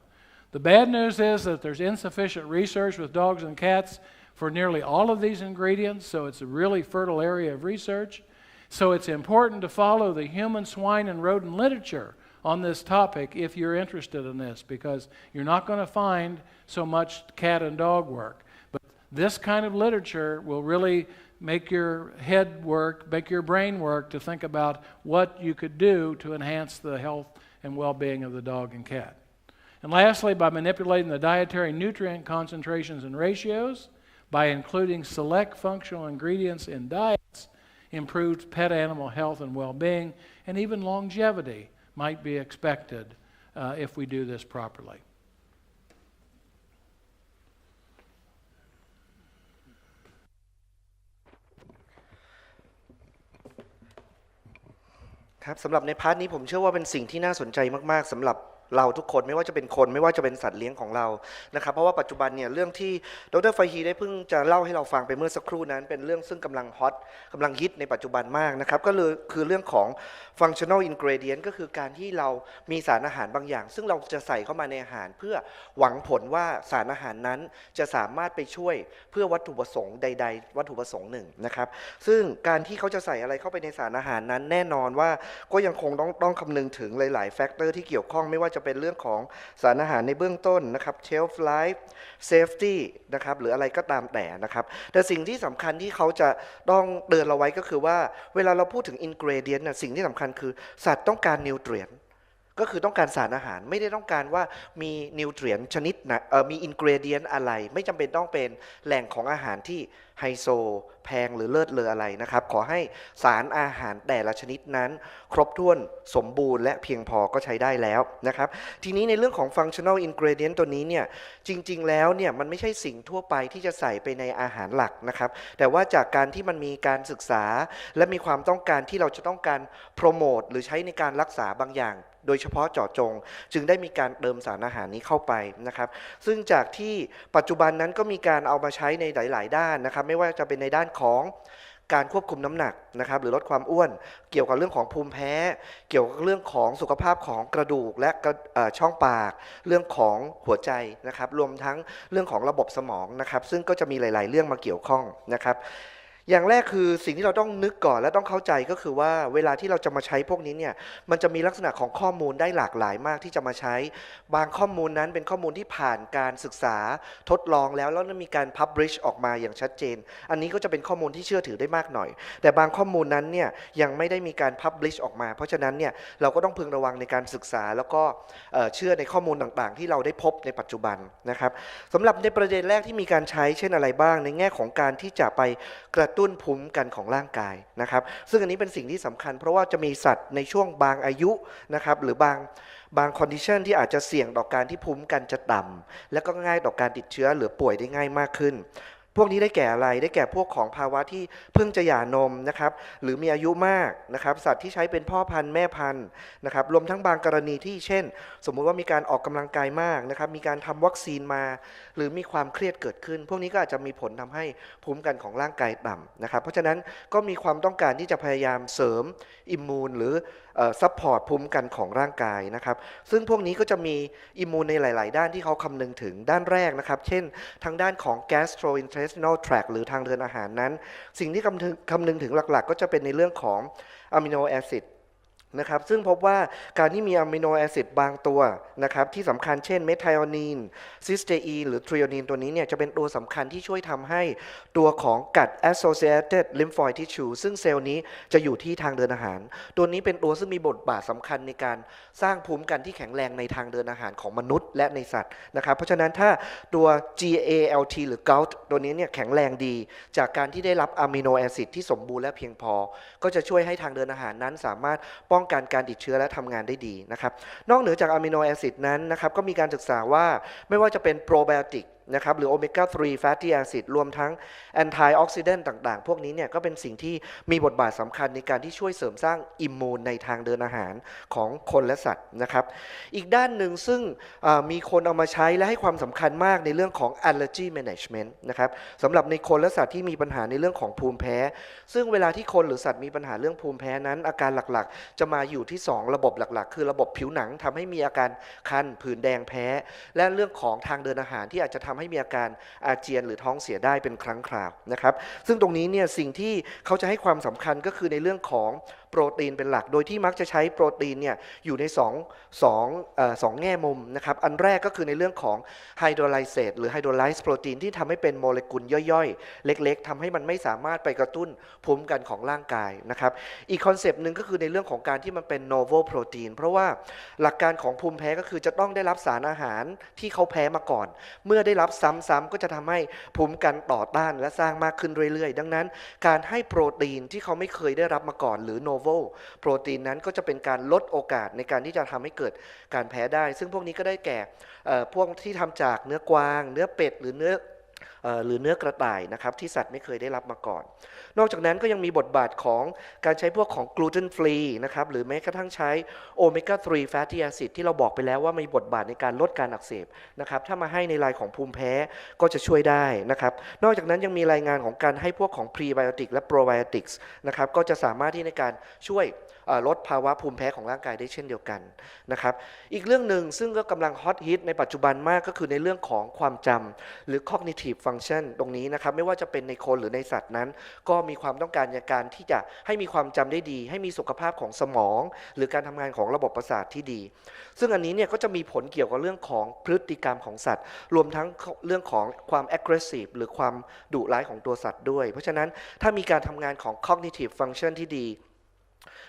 The bad news is that there's insufficient research with dogs and cats for nearly all of these ingredients, so it's a really fertile area of research. So it's important to follow the human, swine, and rodent literature on this topic if you're interested in this, because you're not going to find so much cat and dog work. But this kind of literature will really make your head work, make your brain work to think about what you could do to enhance the health and well-being of the dog and cat. And lastly, by manipulating the dietary nutrient concentrations and ratios, by including select functional ingredients in diets, improved pet animal health and well-being, and even longevity might be expected if we do this properly.
ครับสำหรับในพาร์ทนี้ผมเชื่อว่าเป็นสิ่งที่น่าสนใจมากๆสำหรับเราทุกคนไม่ว่าจะเป็นคนไม่ว่าจะเป็นสัตว์เลี้ยงของเรานะครับเพราะว่าปัจจุบันเนี่ยเรื่องที่ดร.ไฟฮีได้เพิ่งจะเล่าให้เราฟังไปเมื่อสักครู่นั้นเป็นเรื่องซึ่งกำลังฮอตกำลังฮิตในปัจจุบันมากนะครับก็คือเรื่องของ functional ingredient ก็คือการที่เรามีสารอาหารบางอย่างซึ่งเราจะใส่เข้ามาในอาหารเพื่อหวังผลว่าสารอาหารนั้นจะสามารถไปช่วยเพื่อวัตถุประสงค์ใดๆวัตถุประสงค์หนึ่งนะครับซึ่งการที่เขาจะใส่อะไรเข้าไปในสารอาหารนั้นแน่นอนว่าก็ยังคงต้องคำนึงถึงหลายๆแฟกเตอร์ที่เกี่ยวข้องไม่ว่าจะเป็นเรื่องของสารอาหารในเบื้องต้นนะครับ shelf life safety นะครับหรืออะไรก็ตามแต่นะครับแต่สิ่งที่สำคัญที่เขาจะต้องเตือนเราไว้ก็คือว่าเวลาเราพูดถึง ingredient สิ่งที่สำคัญคือสัตว์ต้องการ nutrient ก็คือต้องการสารอาหารไม่ได้ต้องการว่ามีนิวเทรียนชนิดไหนมีอินกรีเดียนอะไรไม่จำเป็นต้องเป็นแหล่งของอาหารที่ไฮโซแพงหรือเลิศเลออะไรนะครับขอให้สารอาหารแต่ละชนิดนั้นครบถ้วนสมบูรณ์และเพียงพอก็ใช้ได้แล้วนะครับทีนี้ในเรื่องของ functional ingredient ตัวนี้เนี่ยจริงๆแล้วเนี่ยมันไม่ใช่สิ่งทั่วไปที่จะใส่ไปในอาหารหลักนะครับแต่ว่าจากการที่มันมีการศึกษาและมีความต้องการที่เราจะต้องการโปรโมทหรือใช้ในการรักษาบางอย่างโดยเฉพาะเจาะจงจึงได้มีการเติมสารอาหารนี้เข้าไปนะครับซึ่งจากที่ปัจจุบันนั้นก็มีการเอามาใช้ในหลายๆด้านนะครับไม่ว่าจะเป็นในด้านของการควบคุมน้ำหนักนะครับหรือลดความอ้วนเกี่ยวกับเรื่องของภูมิแพ้เกี่ยวกับเรื่องของสุขภาพของกระดูกและช่องปากเรื่องของหัวใจนะครับรวมทั้งเรื่องของระบบสมองนะครับซึ่งก็จะมีหลายๆเรื่องมาเกี่ยวข้องนะครับอย่างแรกคือสิ่งที่เราต้องนึกก่อนและต้องเข้าใจก็คือว่าเวลาที่เราจะมาใช้พวกนี้เนี่ยมันจะมีลักษณะของข้อมูลได้หลากหลายมากที่จะมาใช้บางข้อมูลนั้นเป็นข้อมูลที่ผ่านการศึกษาทดลองแล้วมีการ publish ออกมาอย่างชัดเจนอันนี้ก็จะเป็นข้อมูลที่เชื่อถือได้มากหน่อยแต่บางข้อมูลนั้นเนี่ยยังไม่ได้มีการ publish ออกมาเพราะฉะนั้นเนี่ยเราก็ต้องพึงระวังในการศึกษาแล้วก็เชื่อในข้อมูลต่างๆที่เราได้พบในปัจจุบันนะครับสำหรับในประเด็นแรกที่มีการใช้เช่นอะไรบ้างในแง่ของการที่จะไปกระตุ้นภูมิคุ้มกันของร่างกายนะครับซึ่งอันนี้เป็นสิ่งที่สำคัญเพราะว่าจะมีสัตว์ในช่วงบางอายุนะครับหรือบางคอนดิชันที่อาจจะเสี่ยงต่อการที่ภูมิคุ้มกันจะต่ำและก็ง่ายต่อการติดเชื้อหรือป่วยได้ง่ายมากขึ้นพวกนี้ได้แก่อะไรได้แก่พวกของภาวะที่เพิ่งจะหย่านมนะครับหรือมีอายุมากนะครับสัตว์ที่ใช้เป็นพ่อพันธุ์แม่พันธุ์นะครับรวมทั้งบางกรณีที่เช่นสมมุติว่ามีการออกกำลังกายมากนะครับมีการทำวัคซีนมาหรือมีความเครียดเกิดขึ้นพวกนี้ก็อาจจะมีผลทำให้ภูมิคุ้มกันของร่างกายต่ำนะครับเพราะฉะนั้นก็มีความต้องการที่จะพยายามเสริมอิมมูนหรือซัพพอร์ตภูมิคุ้มกันของร่างกายนะครับซึ่งพวกนี้ก็จะมีอิมมูนในหลายๆด้านที่เขาคำนึงถึงด้านแรกนะครับเช่นทางด้านของ Gastrointestinal Tract หรือทางเดินอาหารนั้นสิ่งที่คำนึงถึงหลักๆก็จะเป็นในเรื่องของอะมิโนแอซิดนะครับซึ่งพบว่าการที่มีอะมิโนแอซิดบางตัวนะครับที่สำคัญเช่นเมทไทโอนีนซิสเตอีนหรือทริโอนีนตัวนี้เนี่ยจะเป็นตัวสำคัญที่ช่วยทำให้ตัวของ gut associated lymphoid tissue ซึ่งเซลล์นี้จะอยู่ที่ทางเดินอาหารตัวนี้เป็นตัวซึ่งมีบทบาทสำคัญในการสร้างภูมิคุ้มกันที่แข็งแรงในทางเดินอาหารของมนุษย์และในสัตว์นะครับเพราะฉะนั้นถ้าตัว GALT หรือ GALT ตัวนี้เนี่ยแข็งแรงดีจากการที่ได้รับอะมิโนแอซิดที่สมบูรณ์และเพียงพอก็จะช่วยให้ทางเดินอาหารนั้นสามารถป้องกันการติดเชื้อและทำงานได้ดีนะครับนอกเหนือจากอะมิโนแอซิดนั้นนะครับก็มีการศึกษาว่าไม่ว่าจะเป็นโปรไบโอติกนะครับหรือโอเมก้า 3 fatty acid รวมทั้งแอนตี้ออกซิแดนต์ต่างๆพวกนี้เนี่ยก็เป็นสิ่งที่มีบทบาทสำคัญในการที่ช่วยเสริมสร้างอิมมูนในทางเดินอาหารของคนและสัตว์นะครับอีกด้านหนึ่งซึ่งมีคนเอามาใช้และให้ความสำคัญมากในเรื่องของ allergy management นะครับสำหรับในคนและสัตว์ที่มีปัญหาในเรื่องของภูมิแพ้ซึ่งเวลาที่คนหรือสัตว์มีปัญหาเรื่องภูมิแพ้นั้นอาการหลักๆจะมาอยู่ที่2ระบบหลักๆคือระบบผิวหนังทำให้มีอาการคันผื่นแดงแพ้และเรื่องของทางเดินอาหารที่อาจจะทำให้มีอาการอาเจียนหรือท้องเสียได้เป็นครั้งคราวนะครับซึ่งตรงนี้เนี่ยสิ่งที่เขาจะให้ความสำคัญก็คือในเรื่องของโปรตีนเป็นหลักโดยที่มักจะใช้โปรตีนเนี่ยอยู่ในสองแง่มุมนะครับอันแรกก็คือในเรื่องของไฮโดรไลเซตหรือไฮโดรไลซ์โปรตีนที่ทำให้เป็นโมเลกุลย่อยๆเล็กๆทำให้มันไม่สามารถไปกระตุ้นภูมิคุ้มกันของร่างกายนะครับอีกคอนเซปต์หนึ่งก็คือในเรื่องของการที่มันเป็น novel protein เพราะว่าหลักการของภูมิแพ้ก็คือจะต้องได้รับสารอาหารที่เขาแพ้มาก่อนเมื่อได้รับซ้ำๆก็จะทำให้ภูมิคุ้มกันต่อต้านและสร้างมากขึ้นเรื่อยๆดังนั้นการให้โปรตีนที่เขาไม่เคยได้รับมาก่อนหรือnovelโปรตีนนั้นก็จะเป็นการลดโอกาสในการที่จะทำให้เกิดการแพ้ได้ซึ่งพวกนี้ก็ได้แก่พวกที่ทำจากเนื้อกวางเนื้อเป็ดหรือเนื้อกระต่ายนะครับที่สัตว์ไม่เคยได้รับมาก่อนนอกจากนั้นก็ยังมีบทบาทของการใช้พวกของกลูเตนฟรีนะครับหรือแม้กระทั่งใช้โอเมก้า 3 fatty acid ที่เราบอกไปแล้วว่ามีบทบาทในการลดการอักเสบนะครับถ้ามาให้ในรายของภูมิแพ้ก็จะช่วยได้นะครับนอกจากนั้นยังมีรายงานของการให้พวกของพรีไบโอติกและโปรไบโอติกส์นะครับก็จะสามารถที่ในการช่วยลดภาวะภูมิแพ้ของร่างกายได้เช่นเดียวกันนะครับอีกเรื่องหนึ่งซึ่งก็กำลังฮอตฮิตในปัจจุบันมากก็คือในเรื่องของความจำหรือ cognitive function ตรงนี้นะครับไม่ว่าจะเป็นในคนหรือในสัตว์นั้นก็มีความต้องการในการที่จะให้มีความจำได้ดีให้มีสุขภาพของสมองหรือการทำงานของระบบประสาทที่ดีซึ่งอันนี้เนี่ยก็จะมีผลเกี่ยวกับเรื่องของพฤติกรรมของสัตว์รวมทั้งเรื่องของความ aggressive หรือความดุร้ายของตัวสัตว์ด้วยเพราะฉะนั้นถ้ามีการทำงานของ cognitive function ที่ดี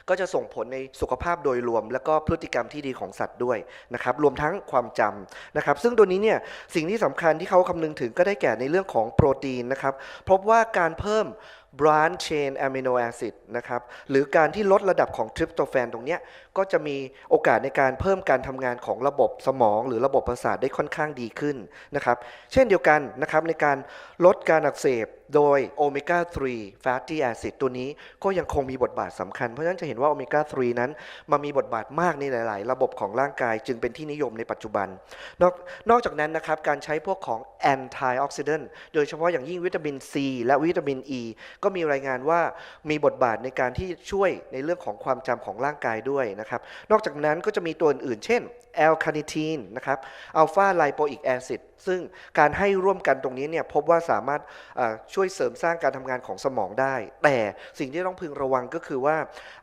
ก็จะส่งผลในสุขภาพโดยรวมและก็พฤติกรรมที่ดีของสัตว์ด้วยนะครับรวมทั้งความจำนะครับซึ่งตัวนี้เนี่ยสิ่งที่สำคัญที่เขาคำนึงถึงก็ได้แก่ในเรื่องของโปรตีนนะครับพบว่าการเพิ่ม branch chain amino acid นะครับหรือการที่ลดระดับของทริปโตแฟนตรงนี้ก็จะมีโอกาสในการเพิ่มการทำงานของระบบสมองหรือระบบประสาทได้ค่อนข้างดีขึ้นนะครับเช่นเดียวกันนะครับในการลดการอักเสบโดยโอเมก้า 3 fatty acid ตัวนี้ก็ยังคงมีบทบาทสำคัญเพราะฉะนั้นจะเห็นว่าโอเมก้า 3 นั้นมามีบทบาทมากในหลายๆระบบของร่างกายจึงเป็นที่นิยมในปัจจุบันนอกจากนั้นนะครับการใช้พวกของ antioxidant โดยเฉพาะอย่างยิ่งวิตามิน C และวิตามิน E ก็มีรายงานว่ามีบทบาทในการที่ช่วยในเรื่องของความจำของร่างกายด้วยนะครับนอกจากนั้นก็จะมีตัวอื่นๆเช่นแอลคาเนทีนนะครับอัลฟาไลโปอิกแอซิดซึ่งการให้ร่วมกันตรงนี้เนี่ยพบว่าสามารถช่วยเสริมสร้างการทำงานของสมองได้แต่สิ่งที่ต้องพึงระวังก็คือว่า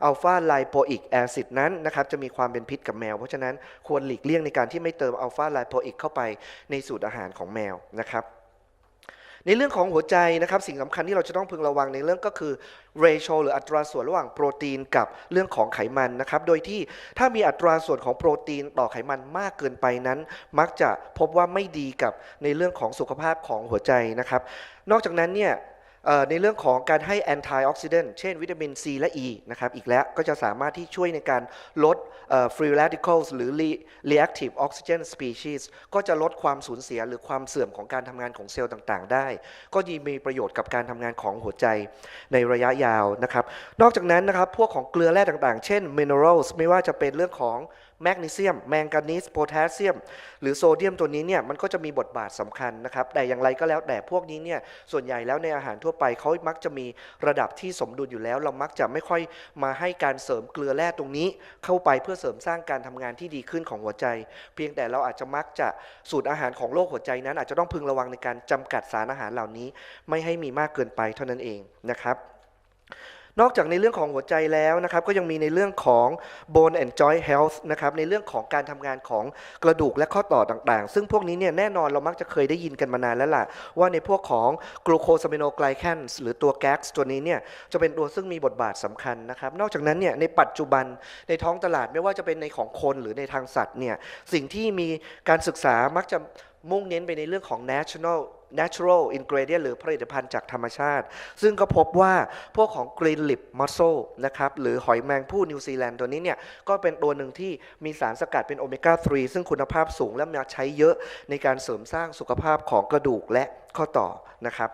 อัลฟาไลโปอิกแอซิดนั้นนะครับจะมีความเป็นพิษกับแมวเพราะฉะนั้นควรหลีกเลี่ยงในการที่ไม่เติมอัลฟาไลโปอิกเข้าไปในสูตรอาหารของแมวนะครับในเรื่องของหัวใจนะครับสิ่งสำคัญที่เราจะต้องพึงระวังในเรื่องก็คือ ratio หรืออัตราส่วนระหว่างโปรตีนกับเรื่องของไขมันนะครับโดยที่ถ้ามีอัตราส่วนของโปรตีนต่อไขมันมากเกินไปนั้นมักจะพบว่าไม่ดีกับในเรื่องของสุขภาพของหัวใจนะครับนอกจากนั้นเนี่ยในเรื่องของการให้ antioxidant เช่นวิตามิน C และ E นะครับอีกแล้วก็จะสามารถที่ช่วยในการลดfree radicals หรือ reactive oxygen species ก็จะลดความสูญเสียหรือความเสื่อมของการทำงานของเซลล์ต่างๆได้ก็มีประโยชน์กับการทำงานของหัวใจในระยะยาวนะครับนอกจากนั้นนะครับพวกของเกลือแร่ต่างๆเช่น minerals ไม่ว่าจะเป็นเรื่องของแมกนีเซียมแมงกานีสโพแทสเซียมหรือโซเดียมตัวนี้เนี่ยมันก็จะมีบทบาทสำคัญนะครับแต่อย่างไรก็แล้วแต่พวกนี้เนี่ยส่วนใหญ่แล้วในอาหารทั่วไปเขามักจะมีระดับที่สมดุลอยู่แล้วเรามักจะไม่ค่อยมาให้การเสริมเกลือแร่ตรงนี้เข้าไปเพื่อเสริมสร้างการทำงานที่ดีขึ้นของหัวใจเพียงแต่เราอาจจะมักจะสูตรอาหารของโรคหัวใจนั้นอาจจะต้องพึงระวังในการจำกัดสารอาหารเหล่านี้ไม่ให้มีมากเกินไปเท่านั้นเองนะครับนอกจากในเรื่องของหัวใจแล้วนะครับก็ยังมีในเรื่องของ bone and joint health นะครับในเรื่องของการทำงานของกระดูกและข้อต่อต่างๆซึ่งพวกนี้เนี่ยแน่นอนเรามักจะเคยได้ยินกันมานานแล้วล่ะว่าในพวกของ glucosaminoglycans หรือตัว GAGs ตัวนี้เนี่ยจะเป็นตัวซึ่งมีบทบาทสำคัญนะครับนอกจากนั้นเนี่ยในปัจจุบันในท้องตลาดไม่ว่าจะเป็นในของคนหรือในทางสัตว์เนี่ยสิ่งที่มีการศึกษามักจะมุ่งเน้นไปในเรื่องของ natural ingredient หรือผลิตภัณฑ์จากธรรมชาติซึ่งก็พบว่าพวกของ green lip mussel นะครับหรือหอยแมงผู้นิวซีแลนด์ตัวนี้เนี่ยก็เป็นตัวหนึ่งที่มีสารสกัดเป็นโอเมก้า 3 ซึ่งคุณภาพสูงและมาใช้เยอะในการเสริมสร้างสุขภาพของกระดูกและข้อต่อนะครับ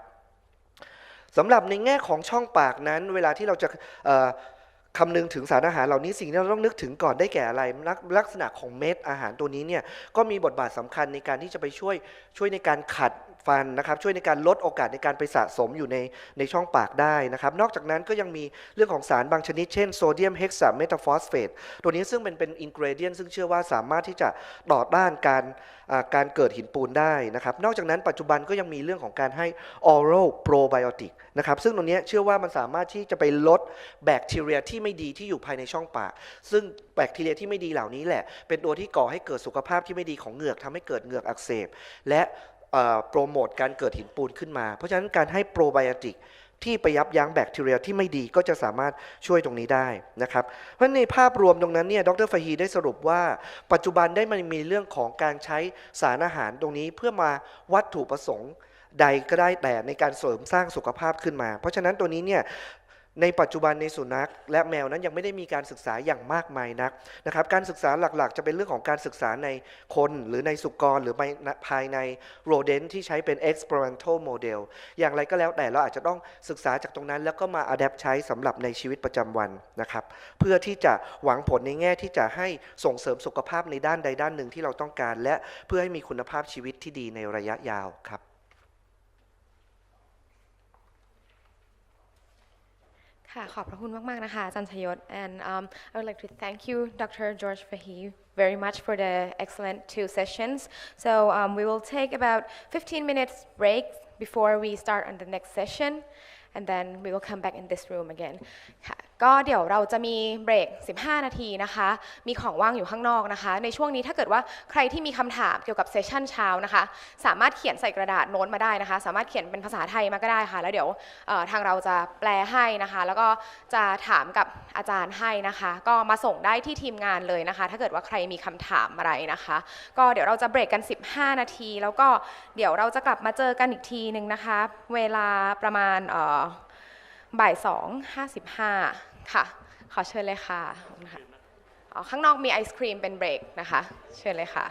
สำหรับในแง่ของช่องปากนั้นเวลาที่เราจะคำนึงถึงสารอาหารเหล่านี้สิ่งที่เราต้องนึกถึงก่อนได้แก่อะไรลักษณะของเม็ดอาหารตัวนี้เนี่ยก็มีบทบาทสำคัญในการที่จะไปช่วยในการขัดฟันนะครับช่วยในการลดโอกาสในการไปสะสมอยู่ในช่องปากได้นะครับนอกจากนั้นก็ยังมีเรื่องของสารบางชนิดเช่นโซเดียมเฮกซาเมตาฟอสเฟตตัวนี้ซึ่งเป็นอินกรีเดียนซึ่งเชื่อว่าสามารถที่จะต่อต้านการเกิดหินปูนได้นะครับนอกจากนั้นปัจจุบันก็ยังมีเรื่องของการให้ oral probiotic นะครับซึ่งตรงนี้เชื่อว่ามันสามารถที่จะไปลดแบคทีเรียที่ไม่ดีที่อยู่ภายในช่องปากซึ่งแบคทีเรียที่ไม่ดีเหล่านี้แหละเป็นตัวที่ก่อให้เกิดสุขภาพที่ไม่ดีของเหงือกทำให้เกิดเหงือกอักเสบและโปรโมทการเกิดหินปูนขึ้นมาเพราะฉะนั้นการให้โปรไบโอติกที่ไปยับยั้งแบคทีเรียที่ไม่ดีก็จะสามารถช่วยตรงนี้ได้นะครับเพราะในภาพรวมตรงนั้นเนี่ยดร.ฟาฮีได้สรุปว่าปัจจุบันได้มันมีเรื่องของการใช้สารอาหารตรงนี้เพื่อมาวัตถุประสงค์ใดก็ได้แต่ในการเสริมสร้างสุขภาพขึ้นมาเพราะฉะนั้นตัวนี้เนี่ยในปัจจุบันในสุนัขและแมวนั้นยังไม่ได้มีการศึกษาอย่างมากมายนักนะครับการศึกษาหลักๆจะเป็นเรื่องของการศึกษาในคนหรือในสุกรหรือภายในโรเดนที่ใช้เป็น experimental model อย่างไรก็แล้วแต่เราอาจจะต้องศึกษาจากตรงนั้นแล้วก็มา adapt ใช้สำหรับในชีวิตประจำวันนะครับเพื่อที่จะหวังผลในแง่ที่จะให้ส่งเสริมสุขภาพในด้านใดด้านหนึ่งที่เราต้องการและเพื่อให้มีคุณภาพชีวิตที่ดีในระยะยาวครับ
ค่ะขอบพระคุณมากๆนะคะอาจารย์ชยศ and I would like to thank you Dr. George Fahey very much for the excellent two sessions so we will take about 15 minutes break before we start on the next session and then we will come back in this room again ค่ะก็เดี๋ยวเราจะมีเบรก15 นาทีนะคะมีของว่างอยู่ข้างนอกนะคะในช่วงนี้ถ้าเกิดว่าใครที่มีคำถามเกี่ยวกับเซสชั่นเช้านะคะสามารถเขียนใส่กระดาษโน้ตมาได้นะคะสามารถเขียนเป็นภาษาไทยมาก็ได้ค่ะแล้วเดี๋ยวทางเราจะแปลให้นะคะแล้วก็จะถามกับอาจารย์ให้นะคะก็มาส่งได้ที่ทีมงานเลยนะคะถ้าเกิดว่าใครมีคำถามอะไรนะคะก็เดี๋ยวเราจะเบรกกัน15 นาทีแล้วก็เดี๋ยวเราจะกลับมาเจอกันอีกทีนึงนะคะเวลาประมาณบ่าย 2:55 ค่ะขอเชิญเลยค่ะข้างนอกมีไอศครีมเป็นเบรกนะคะเชิญเลยค่ะ